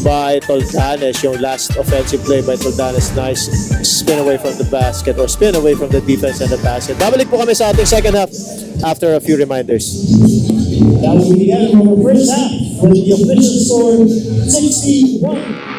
by Toldanes, yung last offensive play by Toldanes. Nice spin away from the basket, or spin away from the defense and the basket. Babalik po kami sa ating second half after a few reminders. That will be the end of our first half with the official score 61.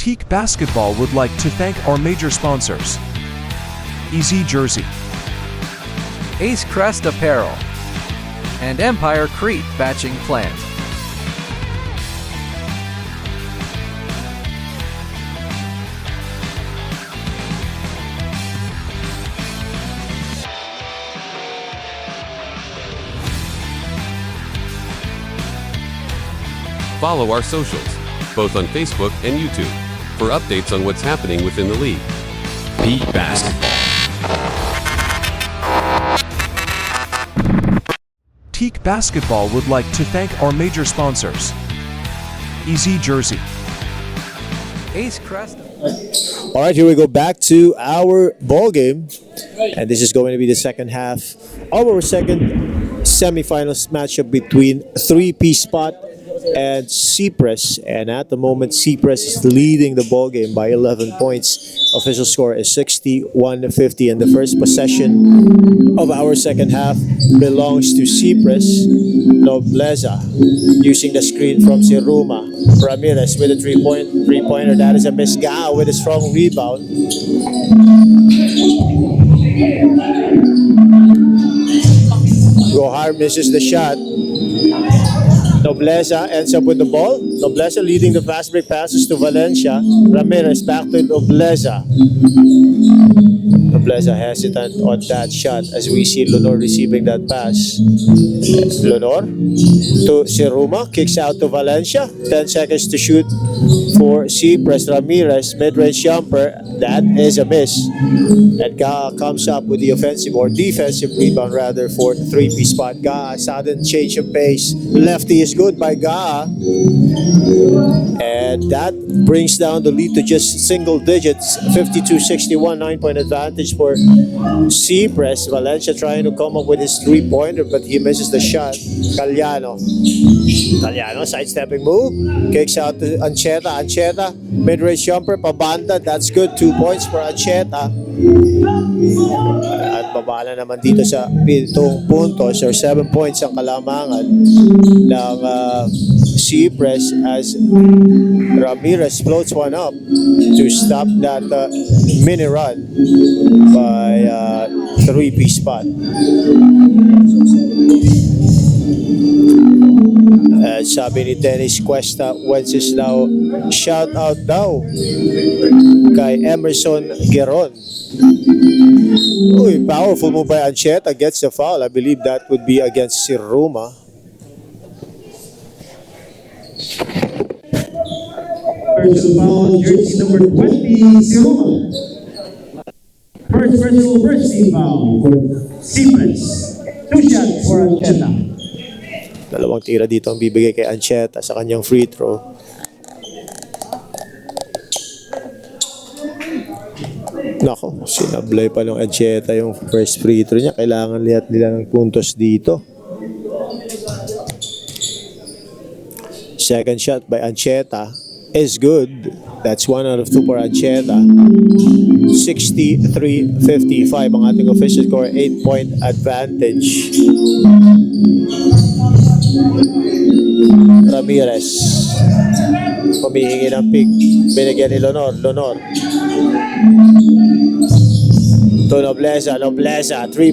Teak Basketball would like to thank our major sponsors: Easy Jersey, Ace Crest Apparel, and Empire Crete Batching Plant. Follow our socials, both on Facebook and YouTube, for updates on what's happening within the league. Peak Basketball. Teak Basketball would like to thank our major sponsors: Easy Jersey, Ace Crest. All right, here we go back to our ball game, and this is going to be the second half of our second semifinals matchup between 3P Spot and Cypres. And at the moment, Cypres is leading the ball game by 11 points. Official score is 61-50, and the first possession of our second half belongs to Cypres. Nobleza using the screen from Siruma. Ramirez with a three-pointer. That is a miss. Gao with a strong rebound. Gohar misses the shot. Nobleza ends up with the ball. Nobleza leading the fast break passes to Valencia. Ramirez back to Nobleza. Nobleza hesitant on that shot as we see Lenore receiving that pass. Lenore to Siruma, kicks out to Valencia. 10 seconds to shoot for Cypres. Ramirez, mid-range jumper. That is a miss. And Gaha comes up with the offensive or defensive rebound rather for the 3P Spot. Gaha, sudden change of pace. Lefty is good by Gaha. And that brings down the lead to just single digits. 52-61, 9-point advantage for Cypres. Valencia trying to come up with his three-pointer, but he misses the shot. Caliano, sidestepping move. Kicks out to Ancheta. Ancheta, mid-range jumper, pabanda. That's good. 2 points for Ancheta. At babala naman dito sa 7 puntos or 7 points ang kalamangan ng Cypres as Ramirez floats one up to stop that mini run by 3P Spot. Sabi ni Dennis Cuesta Wenceslao, shout out daw kay Emerson Geron. Uy, powerful move by Ancheta, gets the foul. I believe that would be against Siruma. Personal foul, jersey number 20, Siruma. First personal team foul for Cypres. 2 shots for Ancheta. Dalawang tira dito ang bibigay kay Ancheta sa kanyang free throw. Nako, sinablay pa ng Ancheta yung first free throw niya. Kailangan lihat nila ng puntos dito. Second shot by Ancheta is good. That's 1 out of 2 for Ancheta. 63-55 ang ating official score. 8-point advantage. Ramirez humihingi ng pick, binigyan ni Lenore. To Nobleza. 3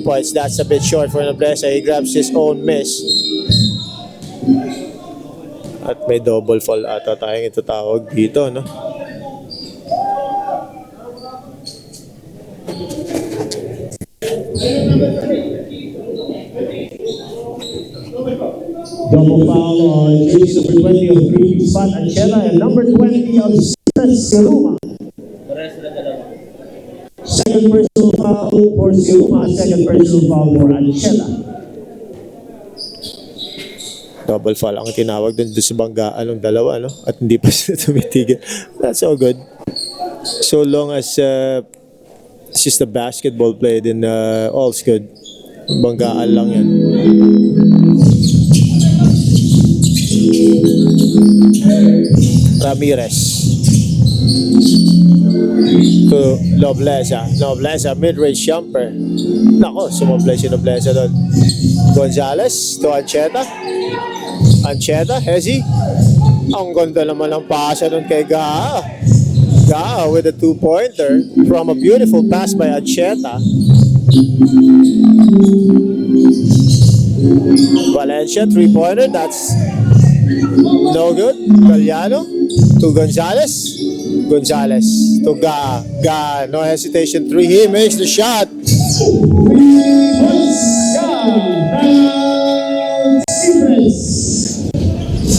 points, that's a bit short for Nobleza. He grabs his own miss at may double fall ata tayong itatawag dito, no? Double foul on jersey number 20 of 3P Spot Ancheta and number 20 of Siruma. Second personal foul for Siruma, second personal foul for Ancheta. Double foul ang tinawag doon sa banggaan ng dalawa, no? At hindi pa sila tumitigil. That's all good. So long as it's just a basketball play, then all's good. Banggaan lang yan. Ramirez to Nobleza, mid-range jumper. Nako, sumablay si Nobleza doon. Gonzalez to Ancheta. Hezi. Ang ganda naman ng pasa doon kay Gaha. Ga with a two-pointer from a beautiful pass by Ancheta. Valencia, three-pointer. That's no good. Galliano to Gonzalez. Gonzalez to Ga. Ga, no hesitation. Three. He makes the shot.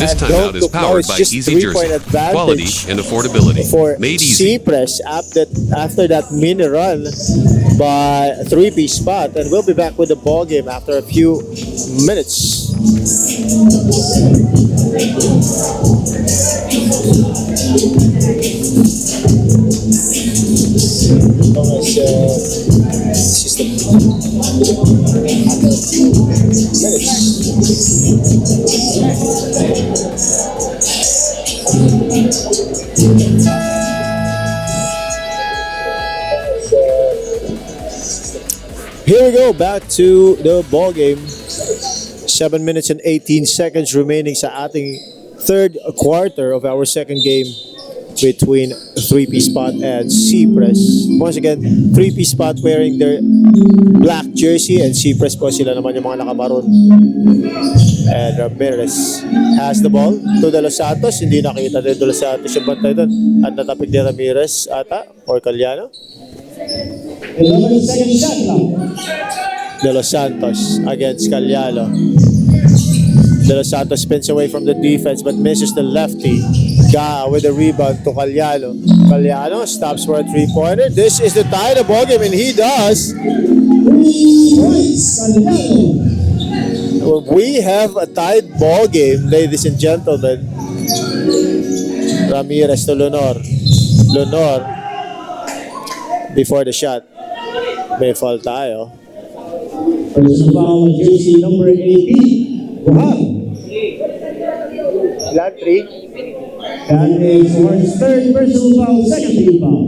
This And timeout is don't look now, powered it's by just Easy three-point Jersey. Quality advantage and affordability. for Made easy. Cypres after that mini run by a three-piece spot, and we'll be back with the ball game after a few minutes. Here we go, back to the ball game. 7 minutes and 18 seconds remaining sa ating third quarter of our second game between 3P Spot and Cypres. Once again, 3P Spot wearing their black jersey and Cypres po sila naman yung mga nakamaroon. And Ramirez has the ball to De Los Santos. Hindi nakita ni De Los Santos yung bantay doon. At natapik ni Ramirez ata or Cagliano. 11 second shot clock. De Los Santos against Cagliano. De Los Santos spins away from the defense but misses the lefty. Ga with the rebound to Cagliano. Cagliano stops for a three-pointer. This is the tie the ball game, and he does. 3 points, Cagliano. We have a tied ball game, ladies and gentlemen. Ramirez to Leonor. Leonor before the shot. May foul tayo. Personal foul on jersey number 18. Wow. Flat three. That is Warren's third personal foul, second team foul.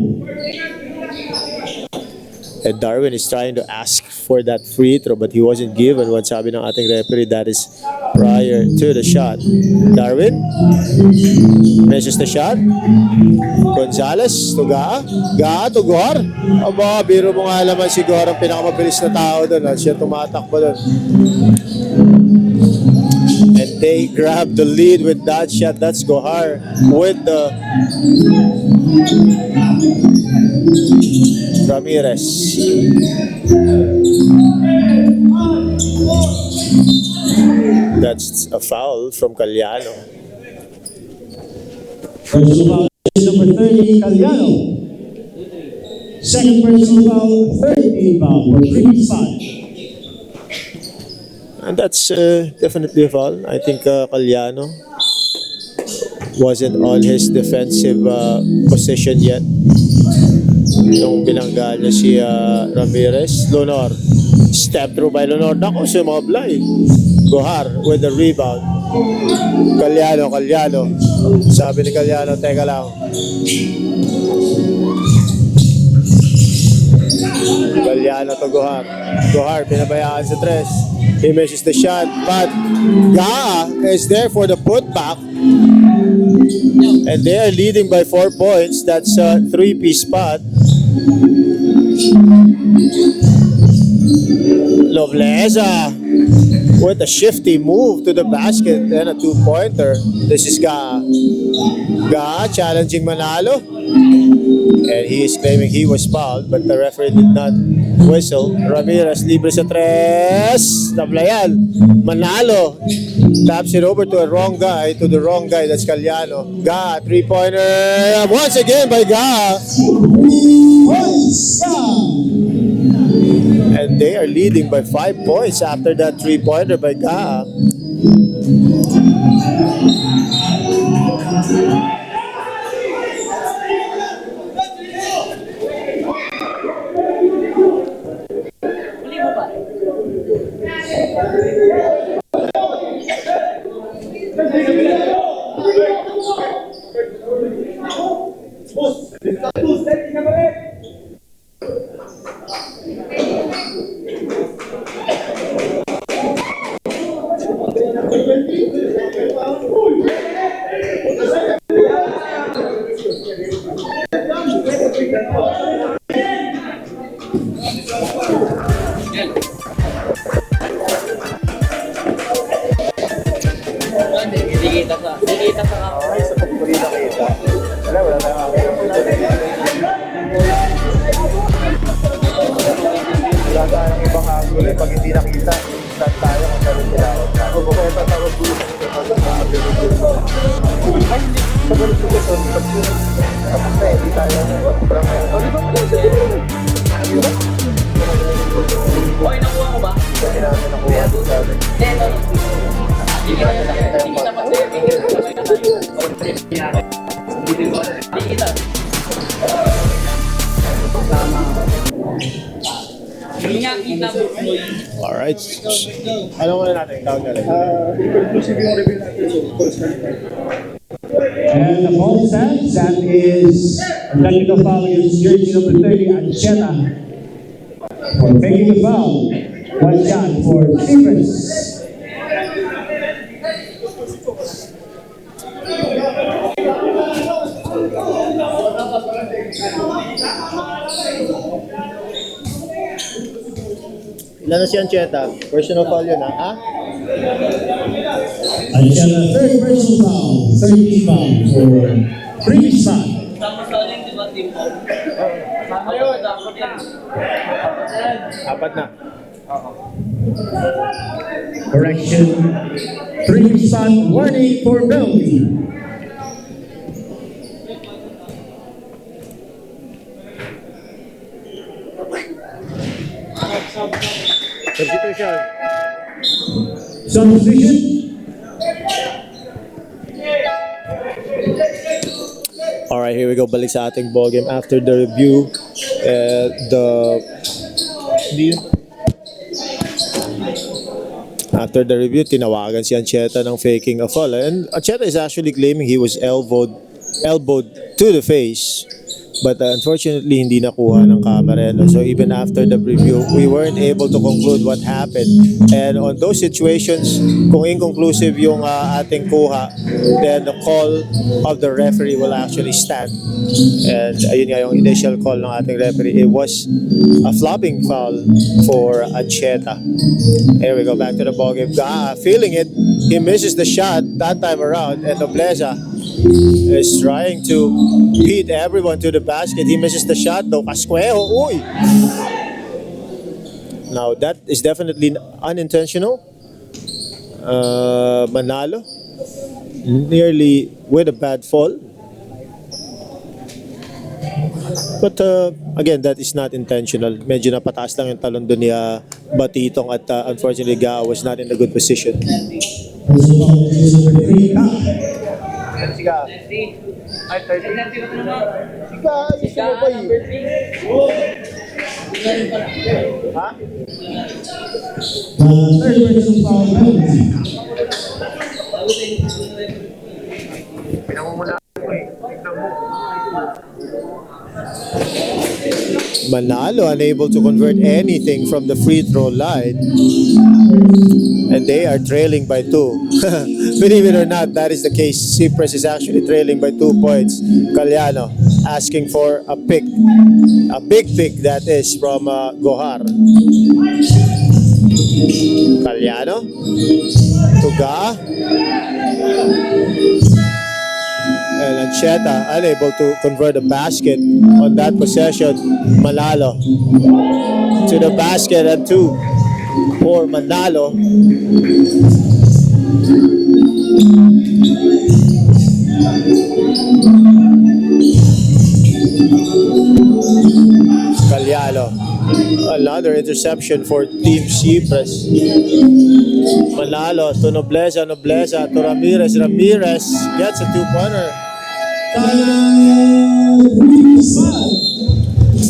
And Darwin is trying to ask for that free throw but he wasn't given. What sabi ng ating referee, that is prior to the shot. Darwin misses the shot. Gonzalez to Ga. Ga to Gor. Aba, biro mo nga naman si Gor ang pinakamabilis na tao doon. At siya tumatakbo doon. And they grab the lead with that shot. That's Gohar with the Ramirez. That's a foul from Cagliano. Personal foul, jersey number 30, Cagliano. Second personal foul, third team foul for 3 spot. And that's definitely a foul. I think Cagliano wasn't on his defensive position yet. Nung binangga niya si Ramirez. Leonor. Step through by Leonor. Naku, sumablay. Gohar with the rebound. Cagliano. Sabi ni Cagliano, teka lang. Cagliano to Gohar. Gohar, pinabayaan sa tres. He misses the shot, but Ga is there for the putback. And they are leading by 4 points. That's a 3-piece spot. Nobleza with a shifty move to the basket and a two-pointer. This is Ga. Ga challenging Manalo. And he is claiming he was fouled, but the referee did not whistle. Ramirez libre sa tres. Tablayan. Manalo taps it over to the wrong guy. That's Cagliano. Ga, three-pointer. Once again by Ga. Points, And they are leading by 5 points after that three-pointer by Ga. Sinita sa ako. Ay, sa pagpuli na kita. Wala tayong wala tayong ibang angulo pag hindi nakita. Instant tayo kung meron sila. O kaya tatawag dito sa ito. Ay, sa galit ko ito. Tapos na, hindi tayo. O, di ba pala sa ito? Oy, nakuha mo ba? Hindi namin nakuha sa atin. Hindi kita pa-saving. Hindi kita. Hindi nga kita mo. Alright. Alam mo na natin, tawag na rin. And the ball stands, that is a technical foul against jersey number 30, Ancheta. For taking the foul, one shot for Cypres. Ilan na si Ancheta? Personal foul yun, ha? Ancheta, third personal foul, 13 foul for previous foul. Tapos sa rin, di ba, team mo? Sama yun, dapat yan. Apat na. Correction, previous foul, warning for penalty. Substitution. Substitution. Alright, here we go. Balik sa ating ball game after the review. After the review, tinawagan si Ancheta ng faking a foul. And Ancheta is actually claiming he was elbowed to the face. But unfortunately, hindi nakuha ng camera. No? So even after the review, we weren't able to conclude what happened. And on those situations, kung inconclusive yung ating kuha, then the call of the referee will actually stand. And ayun nga yung initial call ng ating referee. It was a flopping foul for Ancheta. Here we go, back to the ballgame. Feeling it, he misses the shot that time around. And Nobleza is trying to beat everyone to the basket. He misses the shot though. Casquejo, uy! Now that is definitely unintentional. Manalo nearly with a bad fall. But again, that is not intentional. Medyo napataas lang yung talon doon ni Batitong at unfortunately Gao was not in a good position. Personal foul, jersey number 3, Siga. Ay, 30. Siga, gusto mo ba yun? Ha? third personal foul penalty. Pinamumula ko eh. Tignan mo. Manalo unable to convert anything from the free throw line. And they are trailing by 2. Believe it or not, that is the case. Cypres is actually trailing by 2 points. Caliano asking for a pick. A big pick, that is, from Gohar. Caliano. Tuga. And Ancheta unable to convert a basket on that possession. Malalo to the basket and 2 for Manalo. Caliano. Another interception for Team Cypres. Manalo to Nobleza, Nobleza to Ramirez. Ramirez gets a 2-pointer.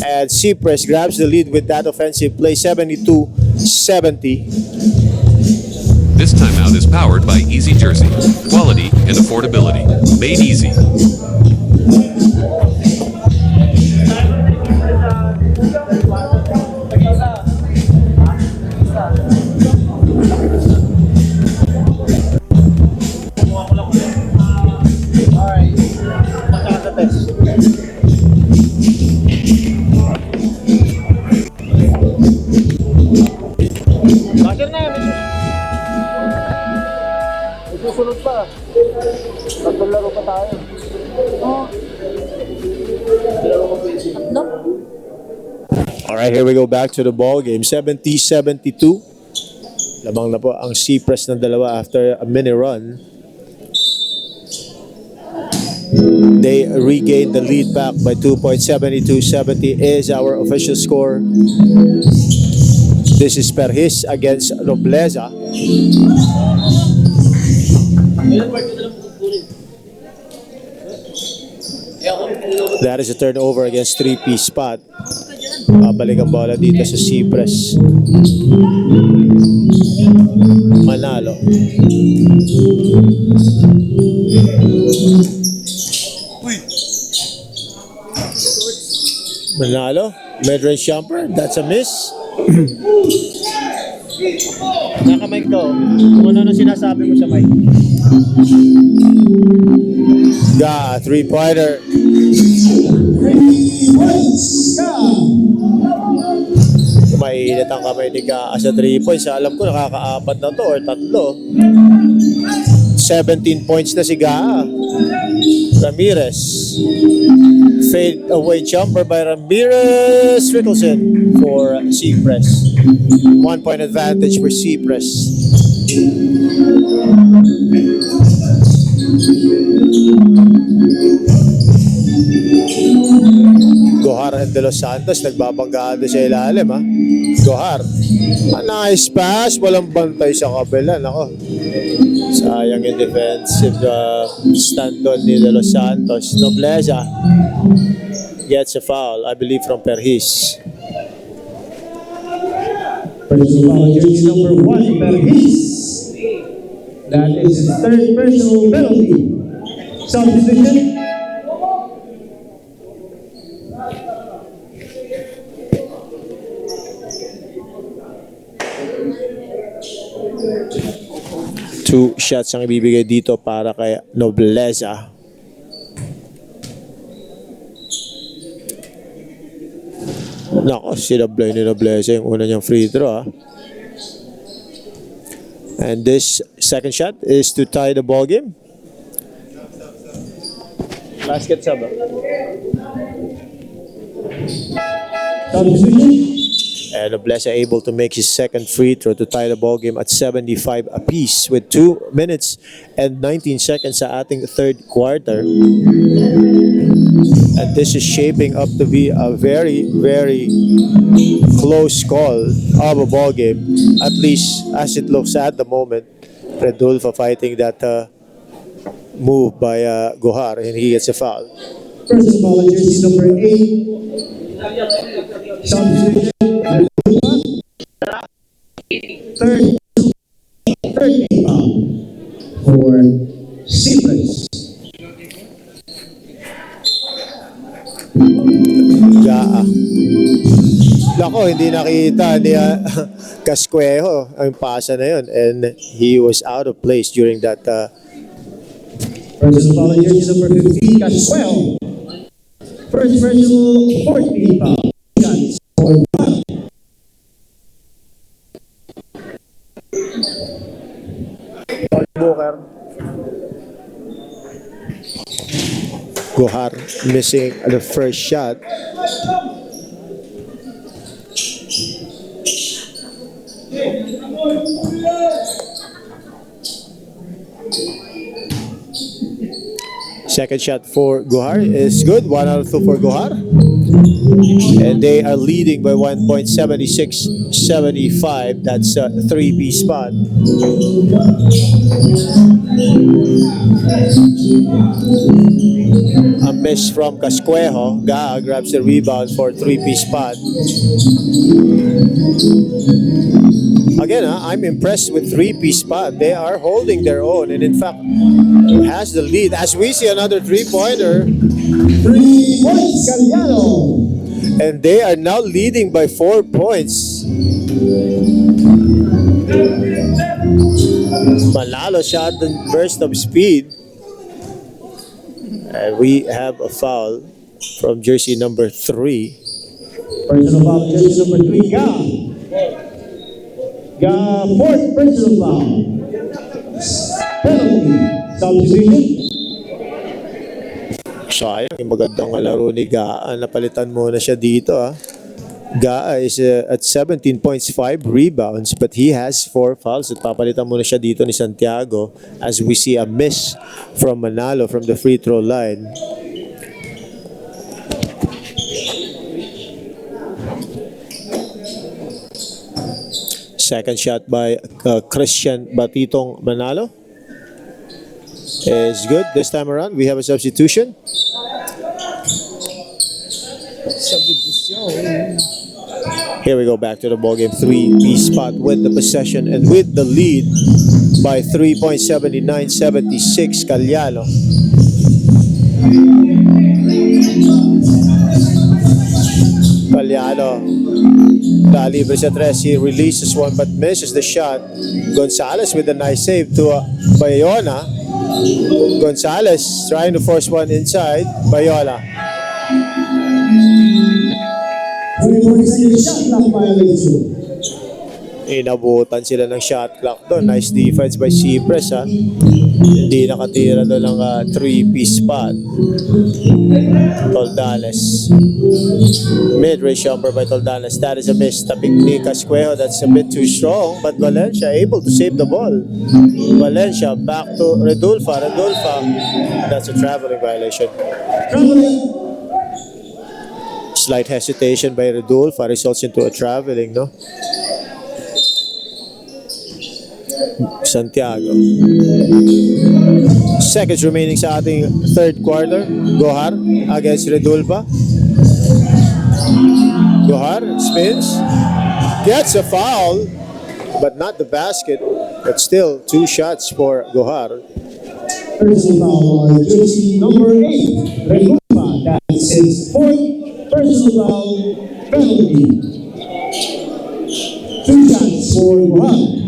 And Cypres grabs the lead with that offensive play, 72-70. This timeout is powered by Easy Jersey. Quality and affordability. Made easy. Susunod pa. Tatlong laro pa tayo. Alright, here we go back to the ball game. 70-72. Lamang na po ang Cypres ng dalawa after a mini run. They regained the lead back by 2 points. 72-70 is our official score. This is Perhis against Nobleza. That is a turnover against 3-piece spot. Babalik ang bola dito sa Cypres. Manalo. Manalo. Mid-range jumper. That's a miss. Nakamike ko. Kung ano sinasabi mo sa mic. Ga, three-pointer. 3 points. Mainit ang kamay ni Ga sa 3 points. Alam ko nakaka-4 na to or 3. 17 points na si Ga. Ramirez. Fade away jumper by Ramirez. Rickleson for Cypres. 1 point advantage for Cypres. Gohar and De Los Santos nagbabanggaan doon sa ilalim ha. Gohar. A nice pass. Walang bantay sa kabila. Nako. Sayang yung defensive stand doon ni De Los Santos. Nobleza gets a foul, I believe, from Perhis. Personal foul, jersey number 1, Perhis. That is his third personal penalty. Substitution. Two shots ang ibibigay dito para kay Nobleza. Nako, sinablay ni Nobleza yung una niyang free throw ha. And this second shot is to tie the ball game. Basket sub. Substitution. And Nobleza able to make his second free throw to tie the ball game at 75 apiece with 2 minutes and 19 seconds sa ating third quarter. And this is shaping up to be a very, very close call of a ball game, at least as it looks at the moment. Redulfo fighting that move by Gohar, and he gets a foul. Personal foul, jersey number 8. Substitution. Third foul for Cypres. Gaa. Lako, hindi nakita ni Casquejo ang pasa na yun, and he was out of place during that. Personal foul, jersey number 15, Caswell. First personal 14 foul. Shots for Booker. Gohar missing the first shot. Second shot for Gohar is good. 1 out of 2 for Gohar. And they are leading by 1 point, 76-75. That's a 3-piece spot. A miss from Casquejo. Gaa grabs the rebound for 3-piece spot. Again, I'm impressed with 3-piece spot. They are holding their own, and in fact, has the lead. As we see another 3-pointer. 3 points, Galliano. And they are now leading by 4 points. Malalo shot and burst of speed. And we have a foul from jersey number 3. Personal foul, jersey number 3, Ga. Fourth personal foul. penalty, substitution. Sayang, yung magandang laro ni Gaa. Napalitan muna siya dito. Gaa is at 17 points, 5 rebounds, but he has 4 fouls. At papalitan muna siya dito ni Santiago as we see a miss from Manalo from the free throw line. Second shot by Christian Batitong Manalo is good. This time around, we have a substitution. Here we go back to the ballgame. 3-piece spot with the possession and with the lead by 3 points, 79-76. Calyano. Libre sa tres. He releases one but misses the shot. Gonzalez with a nice save to Bayona. Gonzalez trying to force one inside. Bayola. 24-second shot clock violation. Inabutan sila ng shot clock doon. Nice defense by Cypres, ha. Hindi nakatira doon ng 3-piece spot. Toldales. Mid-range jumper by Toldales. That is a miss. Tapik ni Casquejo. That's a bit too strong. But Valencia able to save the ball. Valencia back to Redulfa. That's a traveling violation. Slight hesitation by Redulfa results into a traveling, no? Santiago. Seconds remaining sa ating third quarter. Gohar against Redulfa. Gohar spins. Gets a foul, but not the basket. But still, 2 shots for Gohar. Personal foul on jersey number 8, Redulfa. That's his 4th personal foul penalty. 2 shots for Gohar.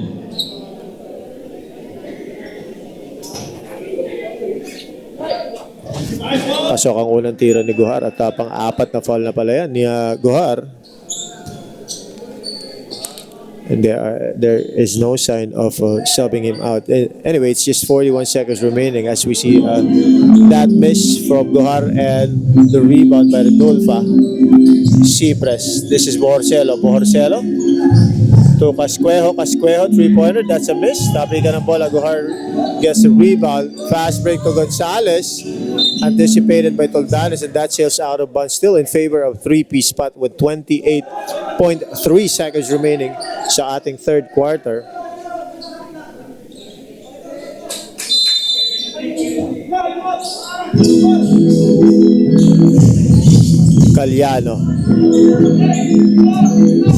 Pasok ang unang tira ni Gohar at pang-apat na foul na pala yan ni Gohar. And there is no sign of subbing him out. Anyway, it's just 41 seconds remaining as we see that miss from Gohar and the rebound by Redulfa. Cypres. This is Borcelo to Casquejo. 3-pointer. That's a miss. Tapi ka ng bola. Gohar gets a rebound. Fast break to Gonzalez. Anticipated by Toldanes, and that sails out of bounds, still in favor of 3-piece spot with 28.3 seconds remaining sa ating third quarter. Calyano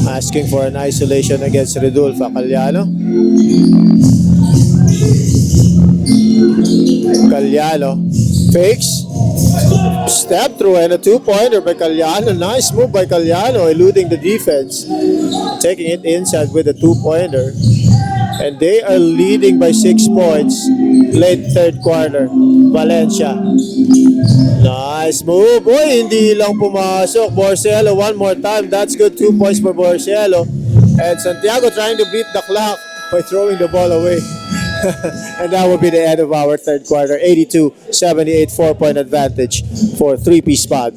asking for an isolation against Redulfa. Calyano fakes, step through, and a 2-pointer by Calyano. Nice move by Calyano, eluding the defense, taking it inside with a 2-pointer. And they are leading by 6 points late third quarter. Valencia. Nice move. Boy, hindi lang pumasok. Borcelo one more time. That's good. 2 points for Borcelo. And Santiago trying to beat the clock by throwing the ball away. And that will be the end of our third quarter. 82-78 4-point advantage for 3-piece spot.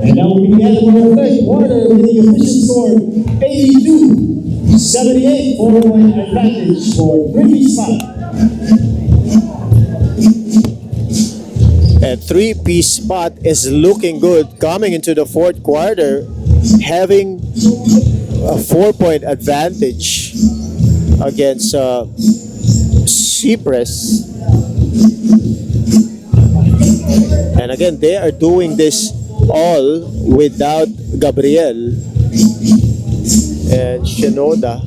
And that will be the end of our third quarter with the official score 82-78 4-point advantage for 3-piece spot. And 3-piece spot is looking good coming into the fourth quarter, having a 4-point advantage against Cypres. And again, they are doing this all without Gabriel. And Shanoda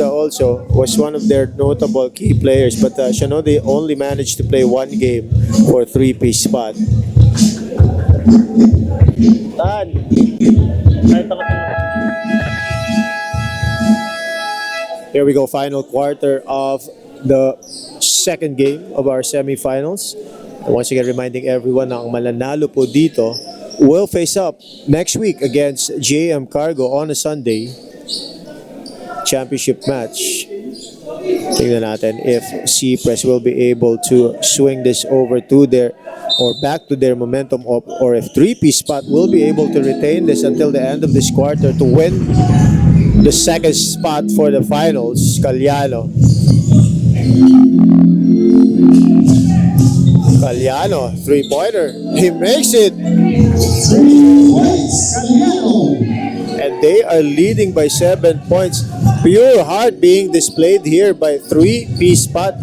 also was one of their notable key players, but Shanoda only managed to play 1 game for 3-piece spot. Here we go, final quarter of the second game of our semifinals. And once again, reminding everyone na ang mananalo po dito will face up next week against JM Cargo on a Sunday championship match. Tingnan natin if Cypres will be able to swing this over to their or back to their momentum up, or if three-piece spot will be able to retain this until the end of this quarter to win the second spot for the finals. Calyano, three-pointer. He makes it. 3 points, Caliano. And they are leading by 7 points. Pure heart being displayed here by three-piece spot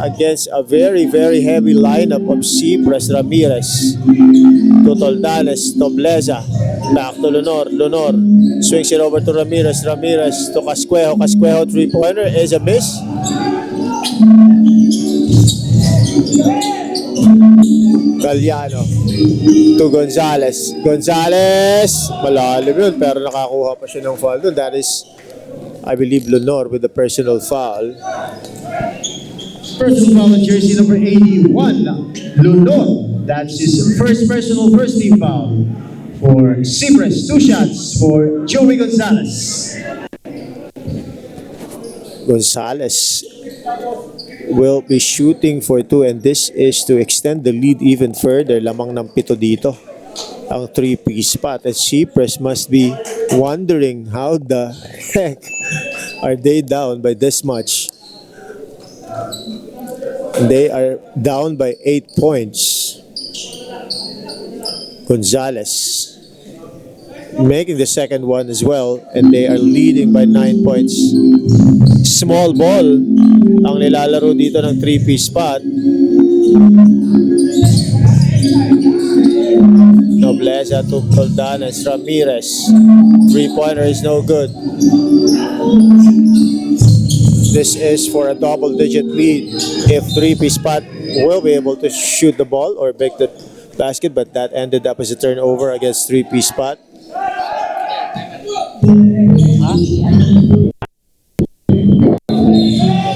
against a very, very heavy lineup of Cypres, Ramirez, Tutoldanes, Tobleza. Back to Lunor. Lunor swings it over to Ramirez. Ramirez to Casquejo. Casquejo three-pointer is a miss. Calyano to Gonzalez. Gonzalez, malalim yun pero nakakuha pa siya ng foul doon. That is, I believe, Lunor with the personal foul. Personal foul on jersey number 81, Lunor. That's his first personal first team foul. For Cypres, 2 shots for Joey Gonzalez. Gonzalez will be shooting for 2, and this is to extend the lead even further. Lamang ng 7 dito ang three-piece spot, and Cypres must be wondering how the heck are they down by this much. They are down by 8 points. Gonzalez making the second one as well, and they are leading by 9 points. Small ball ang nilalaro dito ng three-piece spot. Nobleza to Roldanes. Ramirez, three-pointer is no good. This is for a double-digit lead if three-piece spot will be able to shoot the ball or break the basket, but that ended up as a turnover against three-piece spot.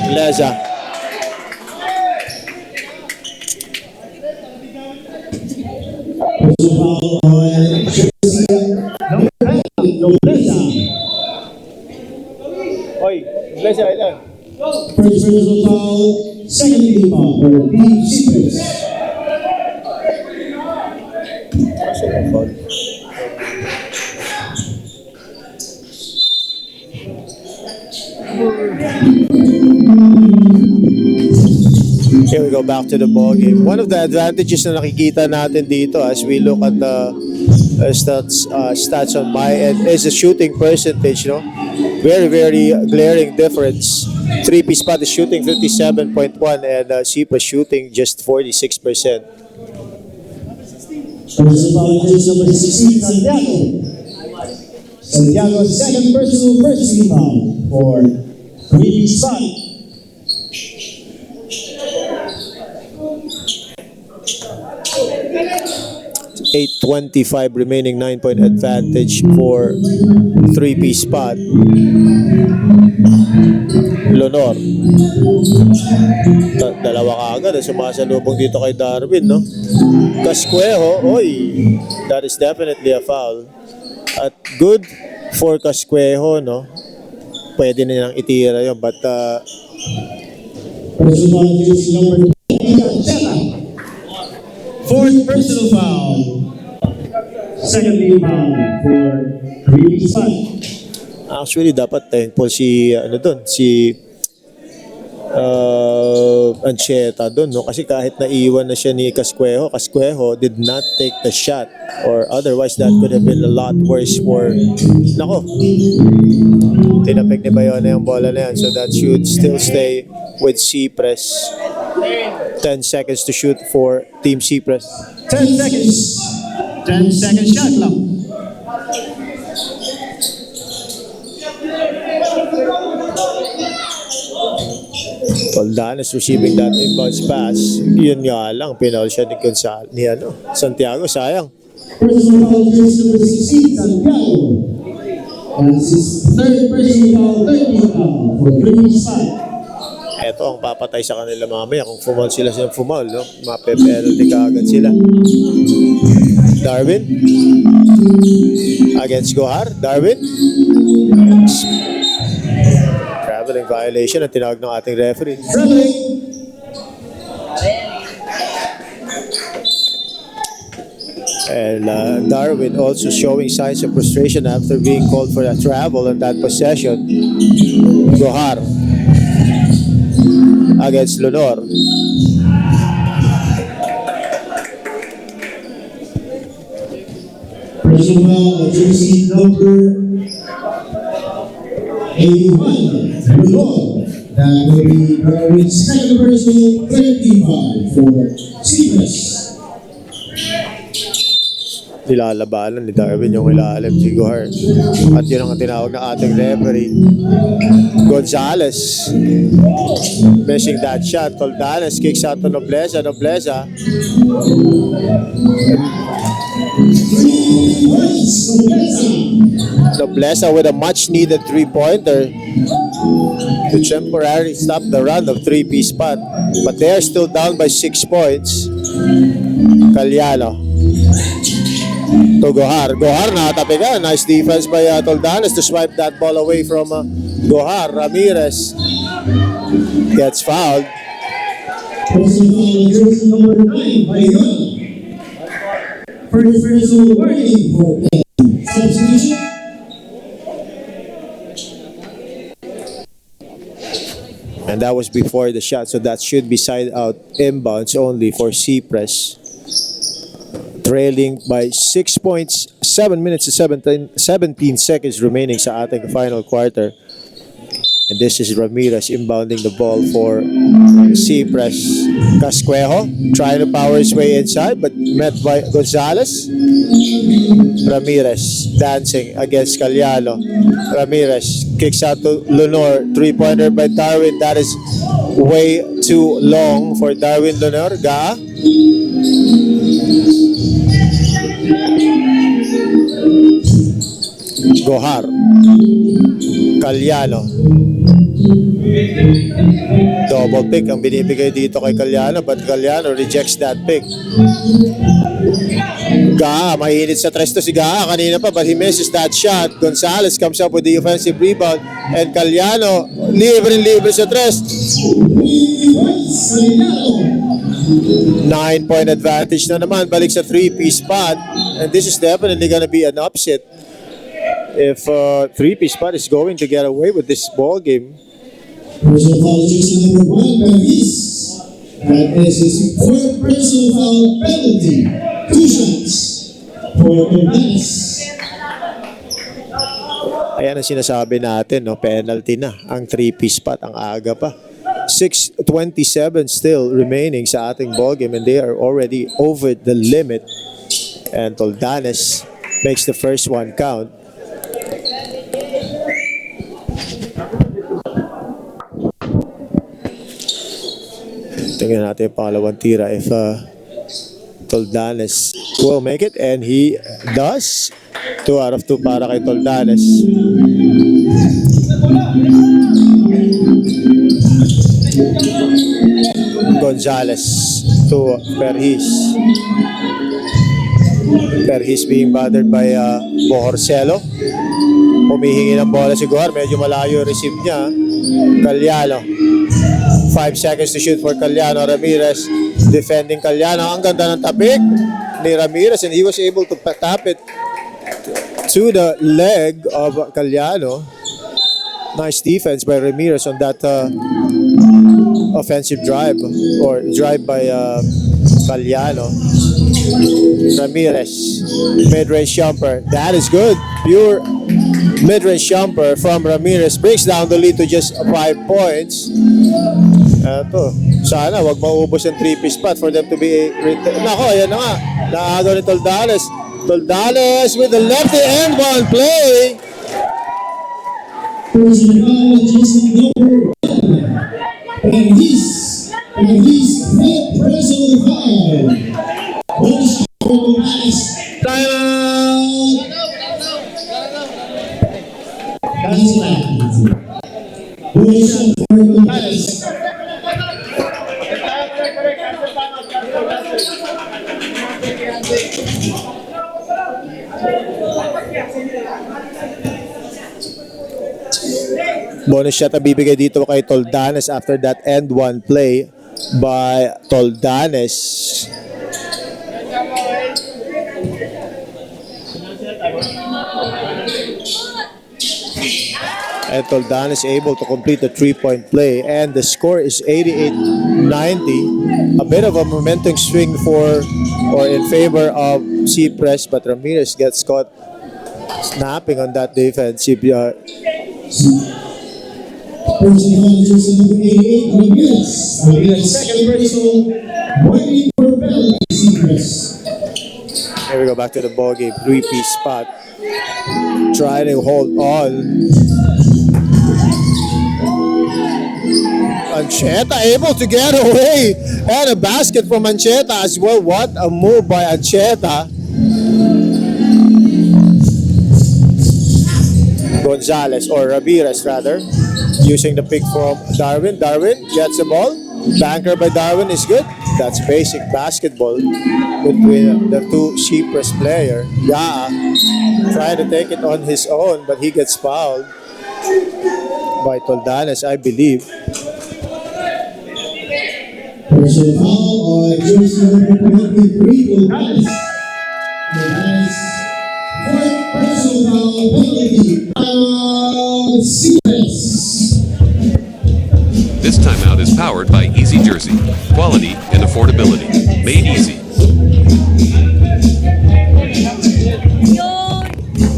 Leza. Oy, Leza, ilan? First personal foul, second team foul for Team Cypres. Here we go back to the ball game. One of the advantages na nakikita natin dito as we look at the stats on my end is the shooting percentage, no? Very, very glaring difference. Three-piece spot is shooting 57.1 and Cypres shooting just 46%. Personal foul on jersey number 16, Santiago. Santiago's second personal first team foul for three-piece spot. 8:25 remaining, 9-point advantage for three-piece spot. Lonor. Dalawa ka agad sumasalubong dito kay Darwin, no? Casquejo, oy, that is definitely a foul. At good for Casquejo, no? Pwede na niyang itira yun, but personal foul on jersey number 10, fourth personal foul. Second team foul for three-piece spot. actually dapat thankful si Ancheta doon, no? Kasi kahit naiwan na siya ni Casquejo, Casquejo did not take the shot, or otherwise that could have been a lot worse for tinapik ni Bayona yung bola na yan, so that should still stay with Cypres. 10 seconds to shoot for Team Cypres. 10 seconds. 10 second shot clock. Roldan is receiving that inbounds pass. Yun nga lang, pinaul siya ni Santiago, sayang. Personal foul jersey number 16, Santiago. That's his third personal foul, 13th foul for three-piece spot. Ito ang papatay sa kanila mamaya kung fumal sila ng fumal, no? Mape-penalty ka agad sila. Darwin against Gohar. Darwin traveling violation na tinawag ng ating referee. Traveling. And Darwin also showing signs of frustration after being called for a travel on that possession. Gohar against Lunor. Personal jersey number 81, Rudolph. That will be Darwin's second personal 35 for Cypres. Nilalabanan ni Darwin yung ilalim si Gohar. At yun ang tinawag ng ating referee. Gonzalez missing that shot. Toldanes kicks out to Nobleza. Nobleza with a much needed three-pointer to temporarily stop the run of three-piece spot. But they are still down by 6 points. Calyano to Gohar. Gohar nakatapigan. Nice defense by Toldanes to swipe that ball away from Gohar. Ramirez gets fouled. Personal jersey number 9 by Yon. First personal warning for substitution. And that was before the shot, so that should be side out inbounds only for Cypres. Trailing by 6 points, 7 minutes and 17 seconds remaining sa ating final quarter. And this is Ramirez inbounding the ball for Cypres. Casquejo trying to power his way inside but met by Gonzalez. Ramirez dancing against Calyano. Ramirez kicks out to Lunor. Three-pointer by Darwin. That is way too long for Darwin Lunor. Gaa. Gohar. Calyano. Double pick ang binibigay dito kay Calyano, but Calyano rejects that pick. Gaa, mainit sa tres to si Gaa kanina pa, but he misses that shot. Gonzalez comes up with the offensive rebound and Calyano libre sa tres. 9-point advantage na naman, balik sa three-piece spot, and this is definitely gonna be an upset if three-piece spot is going to get away with this ball game. Personal foul jersey number 1, Paris. That is his fourth personal foul penalty. 2 shots for Paris. Ayan ang sinasabi natin, no? Penalty na ang three-piece spot, ang aga pa. 6:27 still remaining sa ating ball game and they are already over the limit. And Toldanes makes the first one count. Tingnan natin yung pangalawang tira if Toldanes will make it, and he does. 2 out of 2 para kay Toldanes. Gonzalez to Perhis. Perhis being bothered by Bohorcelo. Humihingi ng bola si Gohar, medyo malayo yung receive niya. Calyano. 5 seconds to shoot for Calyano. Ramirez defending Calyano. Ang ganda ng tapik ni Ramirez and he was able to tap it to the leg of Calyano. Nice defense by Ramirez on that offensive drive or drive by Calyano. Ramirez, mid-range jumper. That is good. Pure mid-range jumper from Ramirez brings down the lead to just 5 points. Eto, sana wag maubos ang three-piece spot for them to be nako, ayan na nga. Naagaw ni Toldanes. Toldanes with the lefty end one play. Personal jersey number 1. Paris fifth personal foul. One shot for Paris. Timeout. One shot for Paris. Bonus shot ang bibigay dito kay Toldanes after that end one play by Toldanes. And Toldanes able to complete the 3-point play, and the score is 88-90. A bit of a momentum swing for or in favor of Cypres, but Ramirez gets caught snapping on that defensive Personal jersey number 88, Ramirez. Ramirez, second personal, waiting for penalty, Cypres. Here we go back to the ball game. 3-piece spot. Trying to hold on. Ancheta able to get away. And a basket from Ancheta as well. What a move by Ancheta. Gonzalez, or Ramirez rather, using the pick from Darwin. Darwin gets the ball. Banker by Darwin is good. That's basic basketball between the two Cypres player. Gaa trying to take it on his own, but he gets fouled by Toldanes, I believe. Personal foul on jersey number 23, Toldanes. Toldanes, fourth personal foul, penalty, Cypres. This timeout is powered by Easy Jersey. Quality and affordability. Made easy.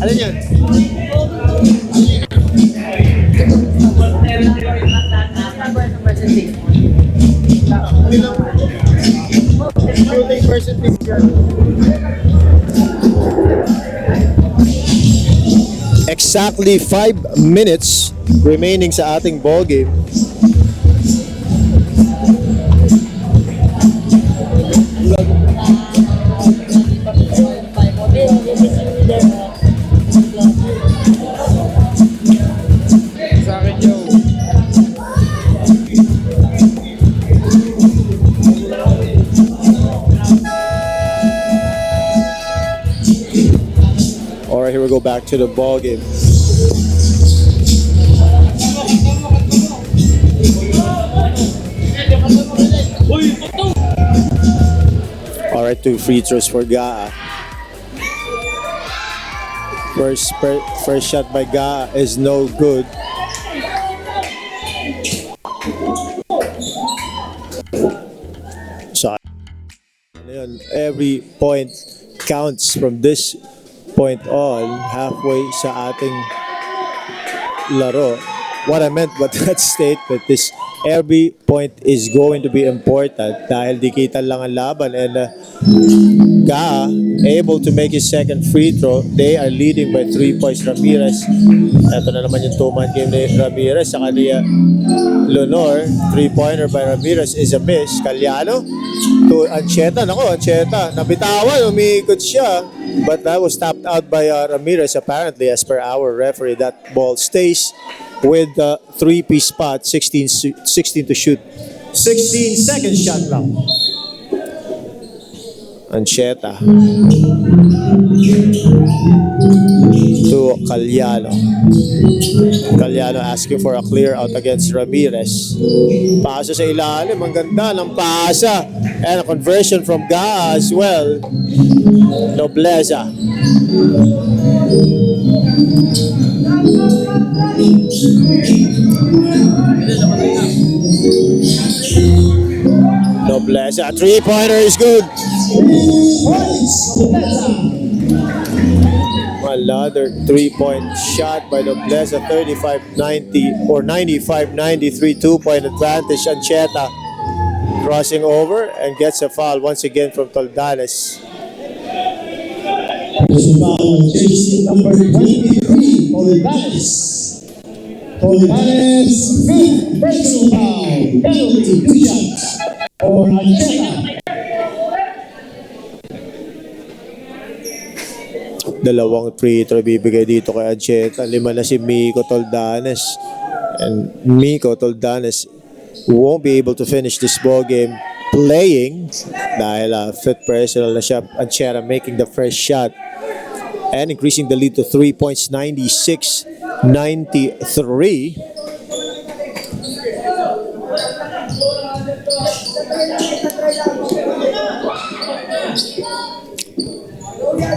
Alin yan? Exactly 5 minutes remaining sa ating ball game. Alright, here we go back to the ball game. Alright, 2 free throws for Gaa. First shot by Gaa is no good. So, every point counts from this point on, halfway sa ating laro. What I meant by that statement is every point is going to be important dahil dikitan lang ang laban, and Gaa able to make his second free throw. They are leading by 3 points. Ramirez, ito na naman yung 2-man game ni Ramirez sa kanya. Leonor, 3-pointer by Ramirez is a miss. Calyano to Ancheta. Nako, Ancheta nabitawan, umiikot siya, but that was tapped out by Ramirez apparently, as per our referee. That ball stays with the 3-piece spot. 16 to shoot. 16 seconds shot lang. Ancheta to Calyano. Calyano asking for a clear out against Ramirez. Pasa sa ilalim, ang ganda ng pasa, and a conversion from Gaa as well. Nobleza. Nobleza, 3-pointer is good. Another 3-point shot by Nobleza. 35-90 or 95-93, 2-point advantage. Ancheta crossing over and gets a foul once again from Toldanes. Jersey number 23, Toldanes. Toldanes, fifth personal foul, penalty, 2 shots for Ancheta. Dalawang free throw bibigay dito kay Ancheta. 5 na si Miko Toldanes. And Miko Toldanes won't be able to finish this ball game playing dahil fifth personal na siya. Ancheta making the first shot and increasing the lead to 3 points, 96-93.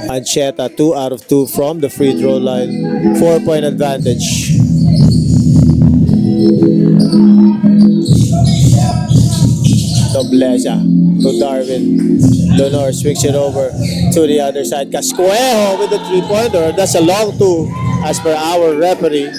Ancheta, 2 out of 2 from the free throw line. 4-point advantage. Nobleza to Darwin. Leonor swings it over to the other side. Cascuejo with the 3-pointer. That's a long 2 as per our referee.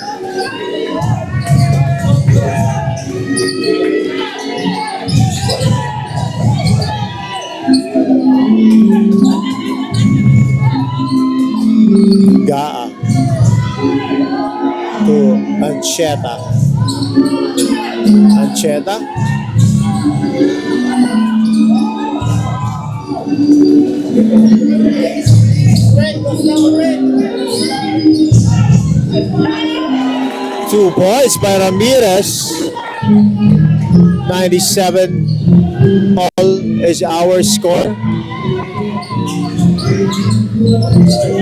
Gaa to Ancheta. Ancheta. Two points by Ramirez. 97 all is our score.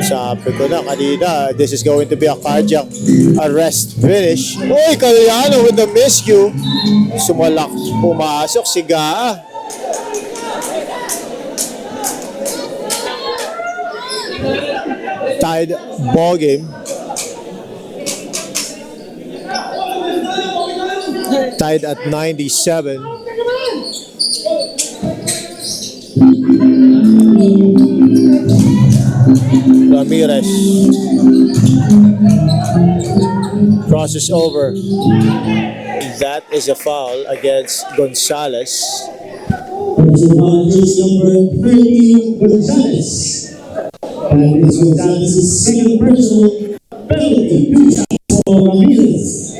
Sabi ko na kanina, this is going to be a cardiac arrest finish. Uy, Caliano with the miscue. Pumasok si Gaa. Tied ball game. Tied at 97. Ramirez crosses over. That is a foul against Gonzalez. Jersey number 13, Gonzalez. And it's Gonzalez's second personal penalty. 2 shots for Ramirez.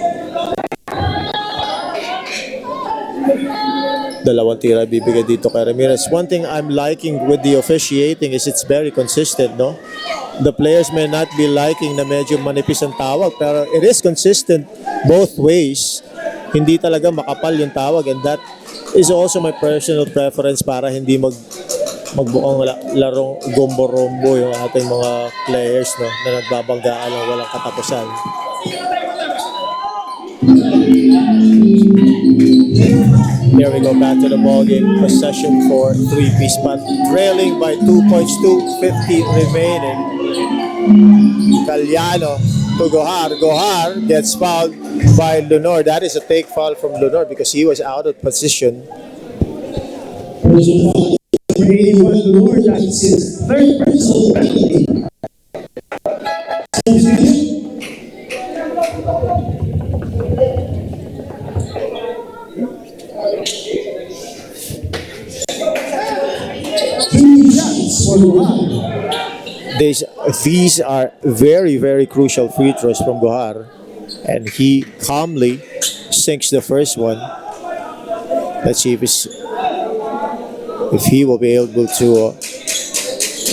Dalawang tira bibigay dito kay Ramirez. One thing I'm liking with the officiating is it's very consistent, no? The players may not be liking na medyo manipis ang tawag, pero it is consistent both ways. Hindi talaga makapal yung tawag, and that is also my personal preference para hindi magbuong larong gombo-rombo yung ating mga players, no, na nagbabanggaan ng walang katapusan. Here we go back to the ball game. Possession for three-piece spot. Trailing by 2 points, 2:50 remaining. Caliano to Gohar. Gohar gets fouled by Lunor. That is a take foul from Lunor because he was out of position. Personal foul, 81 Lord, that's his third personal penalty. These are very, very crucial free throws from Gohar, and he calmly sinks the first one. Let's see if he will be able to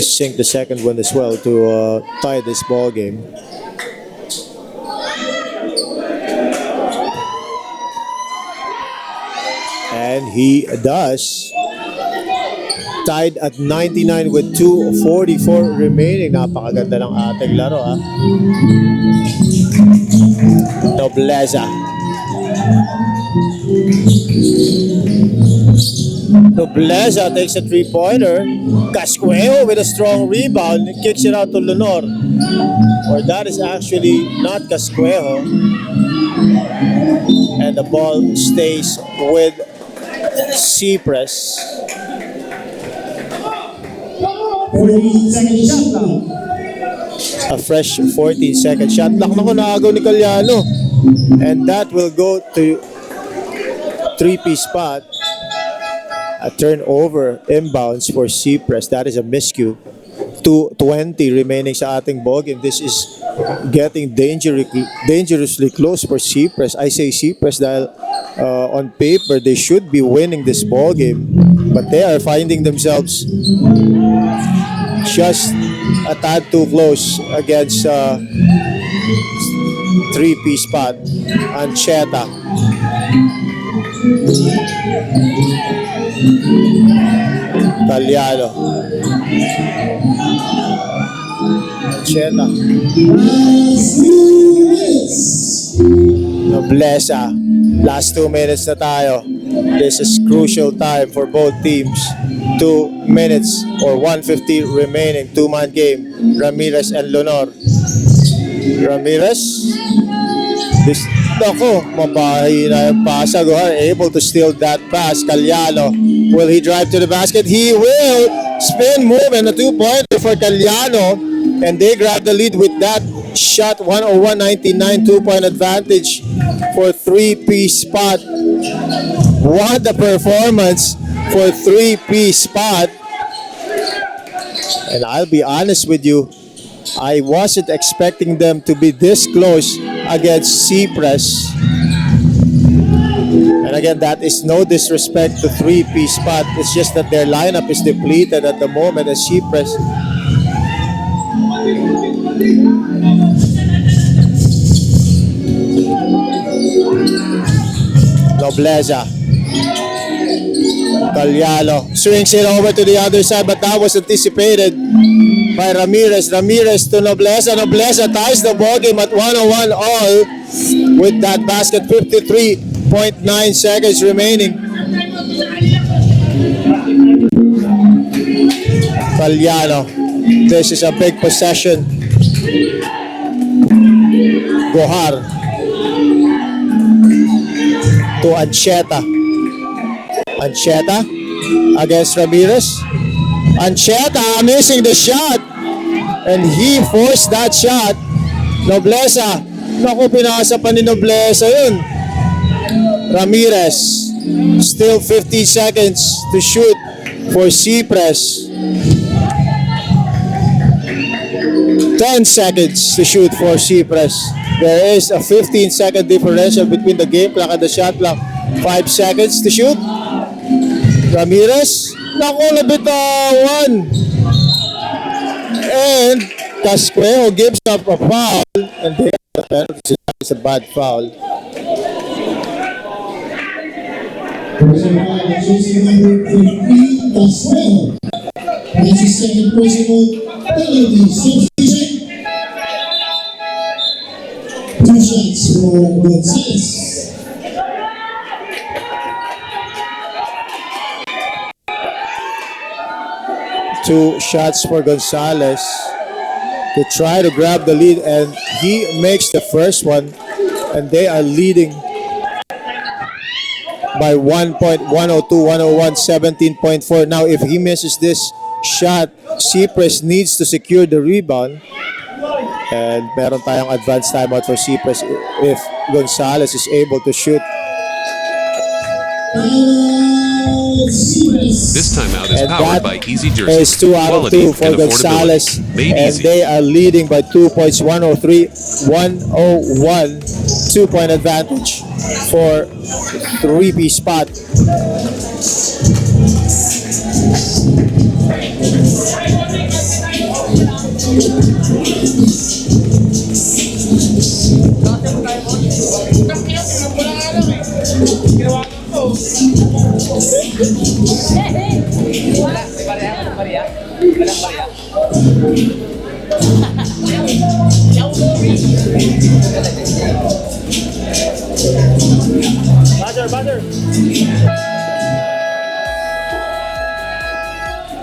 sink the second one as well to tie this ball game. And he does. Tied at 99 with 2:44 remaining. Napakaganda ng ating laro, ha. Nobleza. Nobleza takes a three-pointer. Cascuejo with a strong rebound. Kicks it out to Leonor. Or that is actually not Cascuejo. And the ball stays with Cypres. 14-second shot clock. A fresh 14-second shot clock. Naku, naagaw ni Caliano. And that will go to three-piece spot. A turnover inbounds for Cypres. That is a miscue. 2:20 remaining sa ating ball game. This is getting dangerously close for Cypres. I say Cypres dahil on paper they should be winning this ball game, but they are finding themselves just a tad too close against three-piece spot. Ancheta. Caliano. Ancheta. Nobleza. Last 2 minutes na tayo. This is crucial time for both teams. 2 minutes or 150 remaining. Two-man game. Ramirez and Leonor. Ramirez. This, nako, mabahina yung pasa. Gohar able to steal that pass. Calyano. Will he drive to the basket? He will. Spin move and a 2-pointer for Calyano. And they grab the lead with that shot. 101-99, 2-point advantage for three-piece spot. What a performance for three-piece spot. And I'll be honest with you, I wasn't expecting them to be this close against Cypres. And again, that is no disrespect to three-piece spot. It's just that their lineup is depleted at the moment as Cypres. Nobleza. Calyano swings it over to the other side, but that was anticipated by Ramirez. Ramirez to Nobleza. Nobleza ties the ball game at 101 all with that basket. 53.9 seconds remaining. Calyano. This is a big possession. Gohar to Ancheta. Ancheta against Ramirez. Ancheta missing the shot. And he forced that shot. Nobleza. Naku, pinasa pa ni Nobleza yun. Ramirez. Still 50 seconds to shoot for Cypres. 10 seconds to shoot for Cypres. There is a 15-second differential between the game clock and the shot clock. 5 seconds to shoot. Ramirez. Naku, nabitawan. And Casquejo gives up a foul. And they have the penalty. It's a bad foul. Personal foul, chasing number 15, Casquejo. That's his second personal penalty. Substitution. 2 shots for Gonzalez. Two shots for Gonzalez to try to grab the lead, and he makes the first one, and they are leading by 1 point, 102, 101, 17.4. Now, if he misses this shot, Cypres needs to secure the rebound, and meron tayong advanced timeout for Cypres if Gonzalez is able to shoot. This timeout is And powered that by Easy Jersey. is 2 out of Quality 2 for and Gonzalez, affordability. Made and easy. they are leading by 2 points, 103, 101, 2-point advantage for three-piece spot.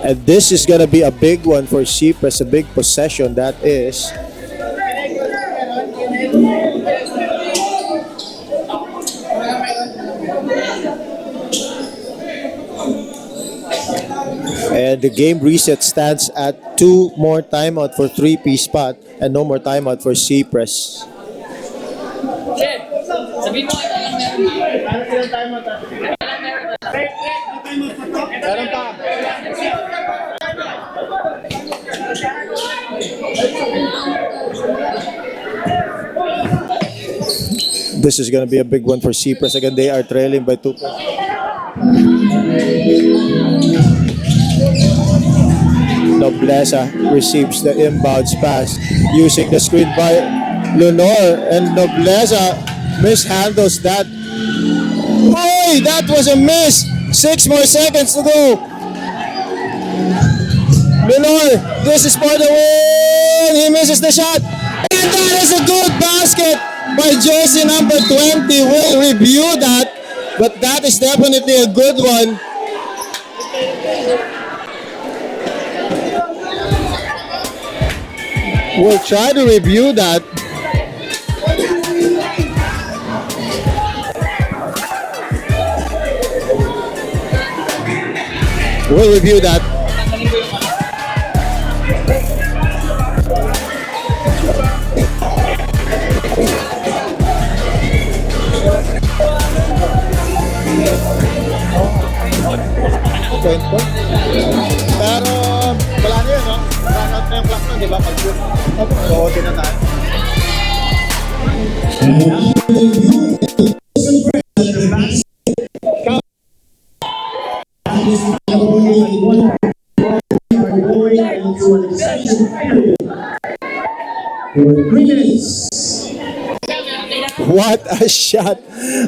And this is going to be a big one for Cypres, a big possession that is. And the game reset stands at 2 more timeout for three-piece spot and no more timeout for Cypres. Sabihin mo kayo lang Meron pa. This is going to be a big one for Cypres. Again, they are trailing by 2 points. Nobleza receives the inbounds pass using the screen by Leonor, and Nobleza mishandles that. Boy, that was a miss. 6 more seconds to go. Leonor, this is for the win. He misses the shot. And that is a good basket by jersey number 20. We'll review that, but that is definitely a good one. We'll try to review that. We'll review that. Point po. Pero wala na yun, no? Run out na yung clock nun, di ba? Pag-shoot. Oo, din na tayo. What a shot.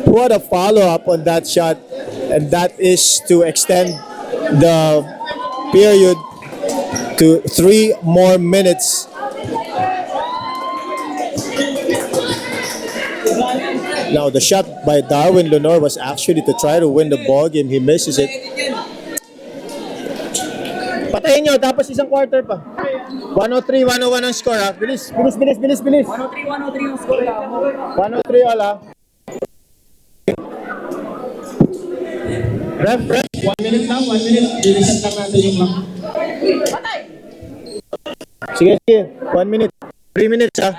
What a follow-up on that shot. And that is to extend the period to 3 more minutes. Now, the shot by Darwin Lenore was actually to try to win the ball game. He misses it. Patayin nyo, tapos isang quarter pa. 103, 101 ang score, ha? Bilis, bilis, bilis, bilis, bilis. 103 yung score lang. 103 all, ha? Ref, 1 minute lang, 1 minute. Bilisan lang natin yung clock. Sige, sige. 1 minute. 3 minutes, ha?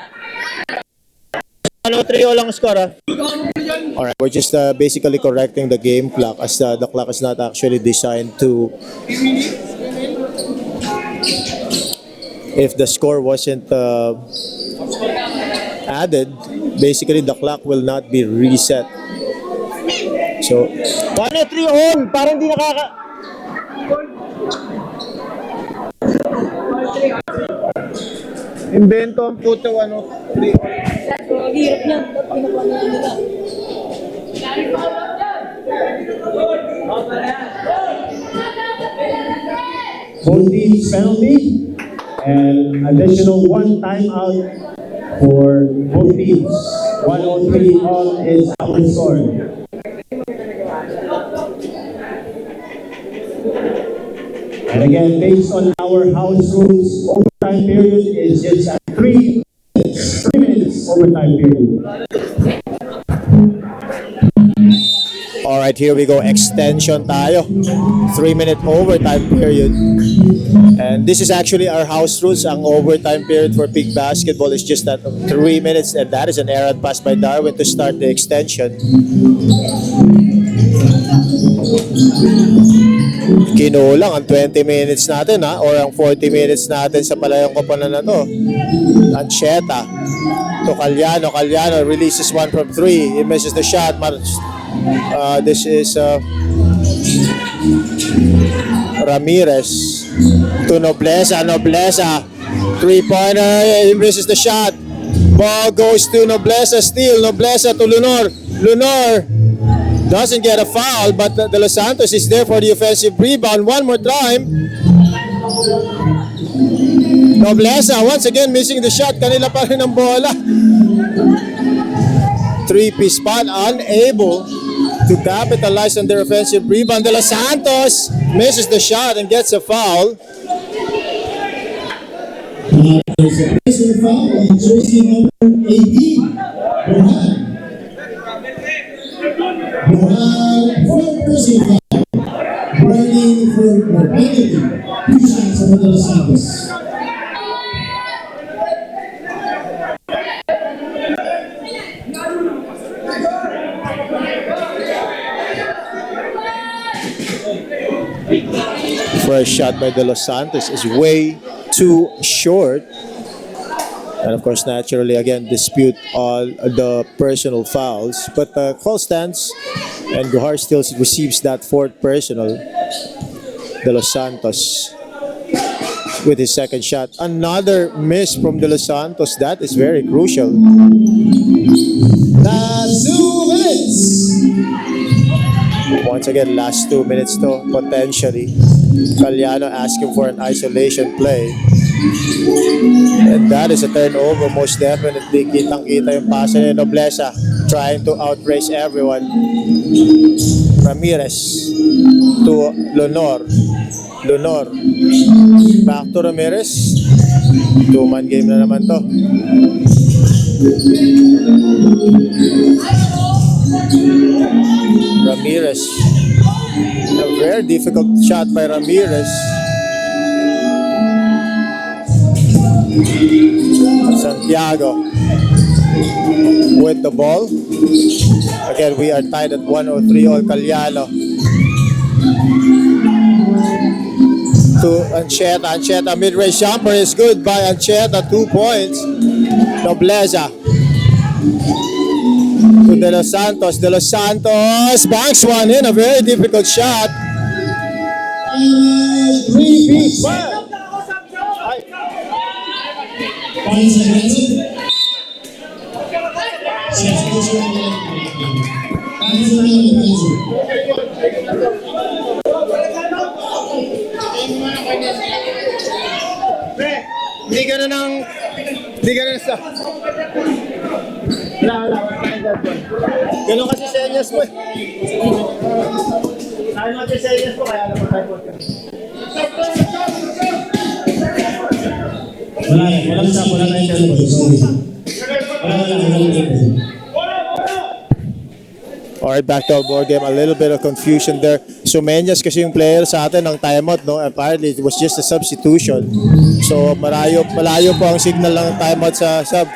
103 all ang score, ha? Alright, we're just basically correcting the game clock as the clock is not actually designed to... If the score wasn't added, basically the clock will not be reset. So, 103 on! Parang di nakaka... Invento ang puto, 103 on. Ang hirap niyan. Ba't pinapanin nila? Both teams penalty and additional 1 timeout for both teams. 103 all is our score. And again, based on our house rules, overtime period is just at 3 minutes overtime period. Alright, here we go. Extension tayo. 3-minute overtime period. And this is actually our house rules. Ang overtime period for Pig Basketball is just at 3 minutes. And that is an errant pass by Darwin to start the extension. Kinulang ang 20 minutes natin, ha? Or ang 40 minutes natin sa palayong koponan na to. Ancheta to Calyano. Calyano releases one from 3. He misses the shot. This is Ramirez to Nobleza. Nobleza, 3-pointer. He misses the shot. Ball goes to Nobleza. Steal. Nobleza to Lenore. Lenore doesn't get a foul, but De Los Santos is there for the offensive rebound. One more time. Nobleza once again missing the shot. Kanila pa rin ang bola. 3-piece spot, unable to capitalize on their offensive rebound. De Los Santos misses the shot and gets a foul. There's a personal foul on jersey number 18. Mohan for personal foul. Running for penalty. 2 shots on De Los Santos. First shot by De Los Santos is way too short. And of course, naturally, again, dispute all the personal fouls. But call stands, and Gujar still receives that 4th personal. De Los Santos with his second shot. Another miss from De Los Santos. That is very crucial. Last 2 minutes. Once again, last 2 minutes to potentially. Calyano asking for an isolation play. And that is a turnover, most definitely. Kitang-kita yung pasa ni Nobleza, trying to outrace everyone. Ramirez to Leonor. Leonor. Back to Ramirez. Two-man game na naman to. Ramirez. A very difficult shot by Ramirez. Santiago with the ball. Again, we are tied at 103 all. Cagliano to Ancheta. Ancheta mid-range jumper is good by Ancheta. 2 points. Nobleza to De Los Santos. De Los Santos banks one in. A very difficult shot. Three-piece. Hindi ka na sa... Wala. Ganun kasi senyas mo eh. Sabi mo kasi senyas mo, kaya alam mo tayo po. Wala na yung tempo. Sorry. Alright, back to our board game. A little bit of confusion there. So, Menyas kasi yung player sa atin ng timeout, no? Apparently, it was just a substitution. So, malayo po ang signal ng timeout sa sub.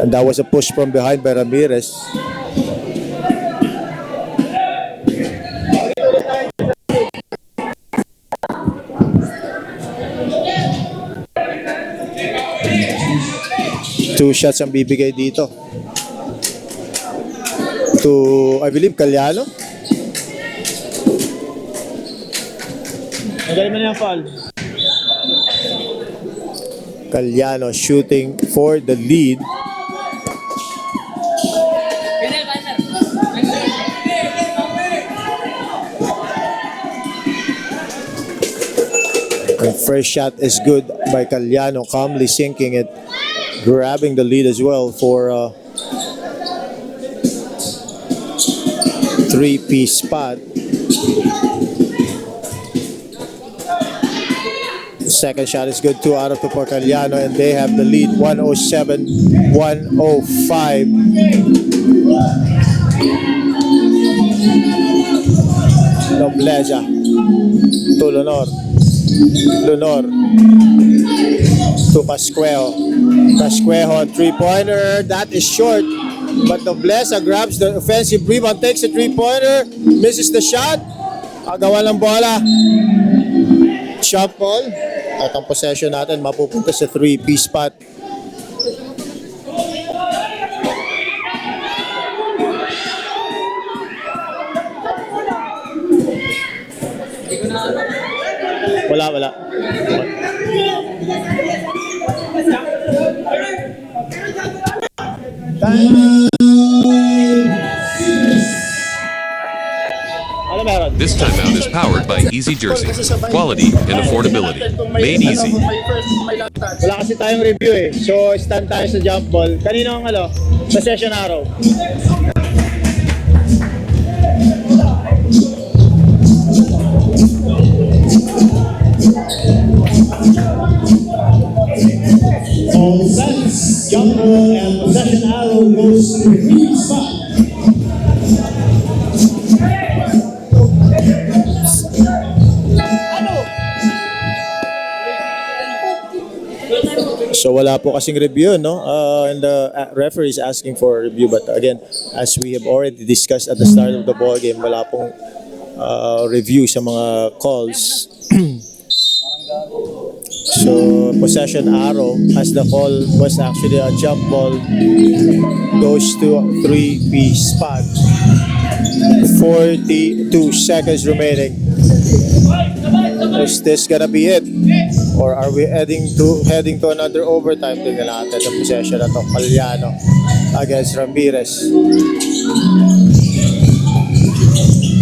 And that was a push from behind by Ramirez. Two shots ang bibigay dito. To, I believe, Cagliano. Magaling mo na yung foul. Cagliano shooting for the lead. The first shot is good by Cagliano, calmly sinking it, grabbing the lead as well for a three-piece spot. Second shot is good, 2 out of 2 for Cagliano, and they have the lead 107-105. Nobleza to Leonor. Leonor to Pascuejo. Pascuejo, three-pointer. That is short. But Nobleza grabs the offensive rebound, takes a three-pointer, misses the shot. Agawan ng bola. Shot ball. At ang possession natin mapupunta sa three-piece spot. Wala. This timeout is powered by Easy Jersey. Quality and affordability. Made easy. Wala kasi tayong review eh. So, stand tayo sa jump ball. Kanina ang sa session araw. On sets, jump ball and possession arrow goes to the green spot. So wala po kasing review, no? And the referee is asking for a review. But again, as we have already discussed at the start of the ball game, wala pong review sa mga calls. So possession arrow, as the call was actually a jump ball, goes to a three-piece spot. 42 seconds remaining. Is this gonna be it? Or are we heading to another overtime? Tingnan natin ang possession na to. Palyano against Ramirez.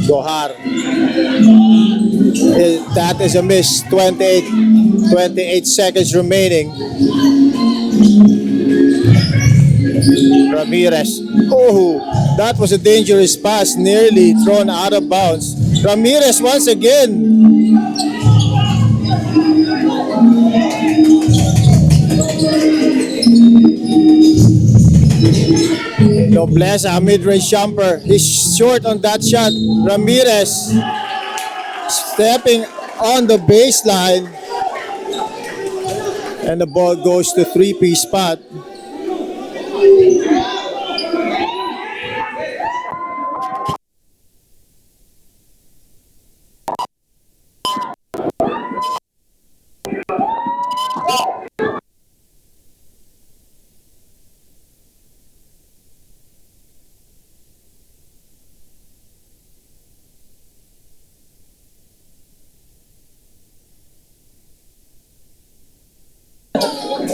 Gohar. That is a miss. 28 seconds remaining. Ramirez. Oh, that was a dangerous pass. Nearly thrown out of bounds. Ramirez once again. Nobleza, a mid-range jumper. He's short on that shot. Ramirez stepping on the baseline. And the ball goes to three-piece spot.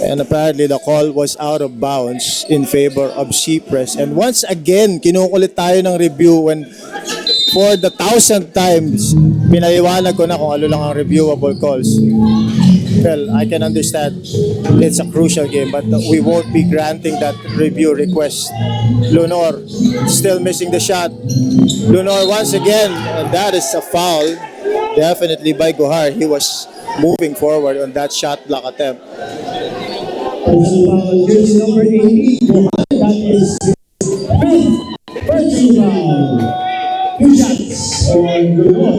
And apparently the call was out of bounds in favor of Cypres. And once again, kinukulit tayo ng review when for the 1,000th times, pinaliwanag ko na kung ano lang ang reviewable calls. Well, I can understand it's a crucial game, but we won't be granting that review request. Lunor still missing the shot. Lunor once again, and that is a foul. Definitely by Gohar. He was moving forward on that shot block attempt. Personal foul, jersey number 18, Gohar. That is fifth personal foul. 2 shots for Gohar.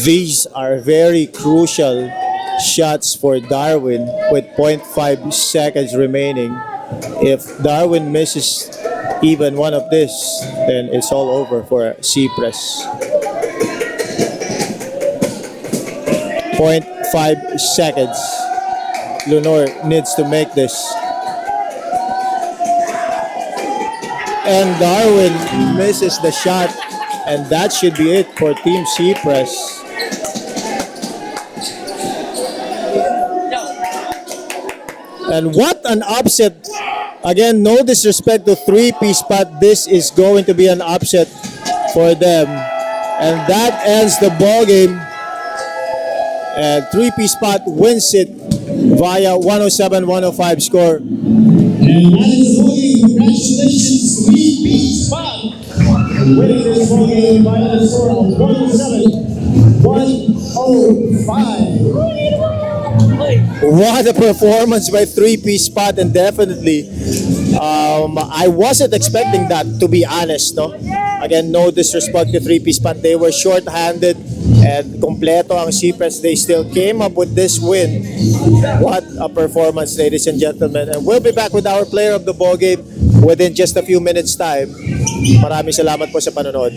These are very crucial shots for Darwin with 0.5 seconds remaining. If Darwin misses even one of this, then it's all over for Cypres. 0.5 seconds. Lunor needs to make this. And Darwin misses the shot. And that should be it for Team Cypres. And what an upset. Again, no disrespect to three-piece spot. This is going to be an upset for them. And that ends the ball game. And three-piece spot wins it via 107-105 score. And that is the ball game. Congratulations, three-piece spot. Winning this ball game by a score of 107-105. What a performance by three-piece spot, and definitely I wasn't expecting that, to be honest, no? Again, no disrespect to three-piece spot. They were short-handed and kompleto ang Cypres. They still came up with this win. What a performance, ladies and gentlemen. And we'll be back with our player of the ball game within just a few minutes time. Maraming salamat po sa panonood.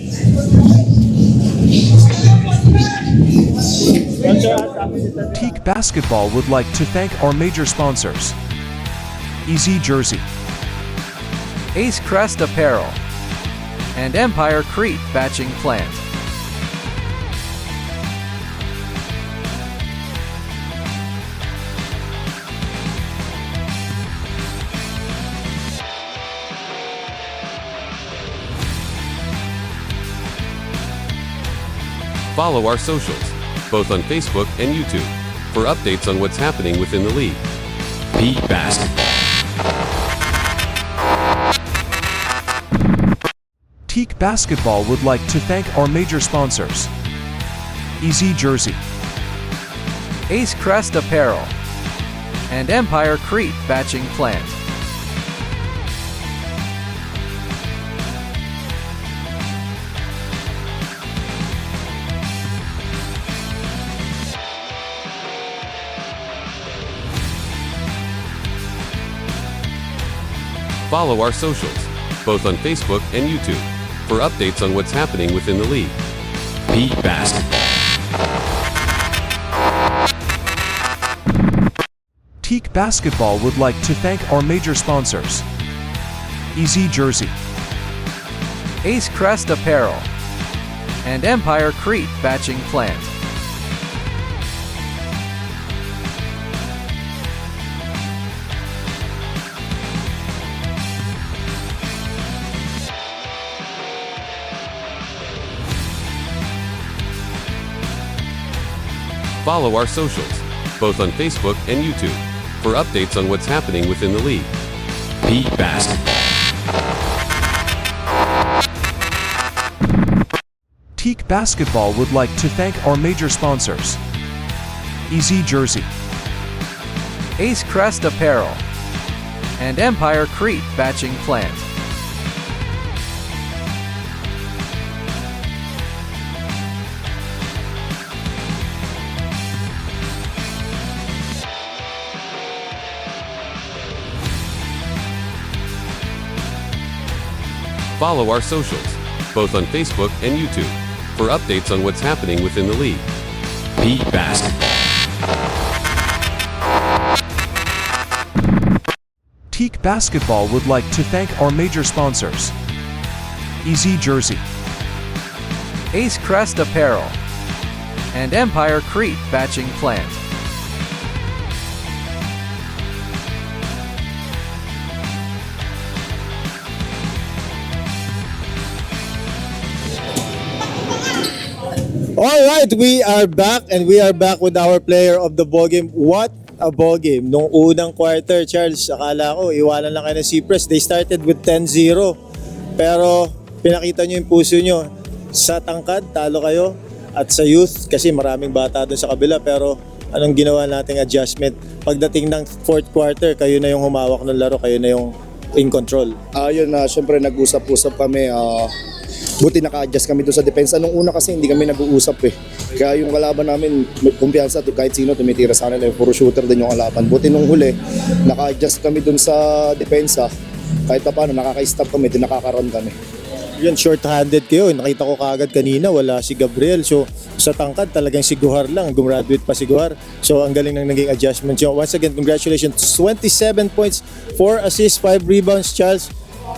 Teak Basketball would like to thank our major sponsors: Easy Jersey, Ace Crest Apparel, and Empire Crete Batching Plant. Follow our socials, both on Facebook and YouTube, for updates on what's happening within the league. Peak Basketball. Teak Basketball would like to thank our major sponsors: Easy Jersey, Ace Crest Apparel, and Empire Crete Batching Plant. Follow our socials, both on Facebook and YouTube, for updates on what's happening within the league. Peak Basketball. Teak Basketball would like to thank our major sponsors: Easy Jersey, Ace Crest Apparel, and Empire Crete batching plant. Follow our socials, both on Facebook and YouTube, for updates on what's happening within the league. Peak Basketball. Teak Basketball would like to thank our major sponsors: Easy Jersey, Ace Crest Apparel, and Empire Crete batching plant. Follow our socials, both on Facebook and YouTube, for updates on what's happening within the league. Peak Basketball. Teak Basketball would like to thank our major sponsors: Easy Jersey, Ace Crest Apparel, and Empire Crete batching plant. All right, we are back and we are back with our player of the ball game. What a ball game. Nung unang quarter, Charles, akala ko iwanan lang kayo ng Cypres. They started with 10-0. Pero pinakita nyo yung puso nyo. Sa tangkad, talo kayo. At sa youth, kasi maraming bata doon sa kabila. Pero anong ginawa nating adjustment? Pagdating ng fourth quarter, kayo na yung humawak ng laro. Kayo na yung in control. Yun na, syempre nag-usap-usap kami. Buti naka-adjust kami doon sa depensa. Nung una kasi hindi kami nag-uusap eh. Kaya yung kalaban namin, may kumpiyansa kahit sino tumitira sa kanila. Puro shooter din yung kalaban. Buti nung huli, naka-adjust kami doon sa depensa. Kahit pa paano, nakaka-stop kami, nakaka-run kami. Yun, short-handed kayo. Nakita ko kaagad kanina, wala si Gabriel. So, sa tangkad, talagang si Guhar lang. Gumraduate pa si Guhar. So, ang galing ng naging adjustment yun. Once again, congratulations. 27 points, 4 assists, 5 rebounds, Charles.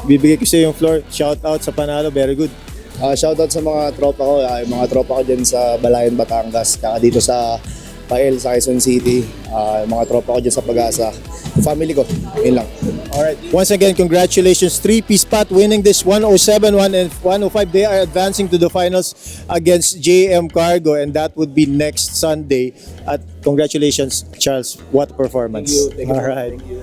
Bibigay ko sa yung floor. Shout out sa panalo. Very good. Shoutout sa mga tropa ko, yung mga tropa ko dyan sa Balayan, Batangas, kaka dito sa Pael, sa Quezon City, yung mga tropa ko dyan sa Pag-asa, family ko, yun lang. Alright. Once again, congratulations. 3-piece pot winning this 107-1 and 105. They are advancing to the finals against JM Cargo, and that would be next Sunday. At congratulations, Charles. What a performance. Thank you. Alright. Thank you.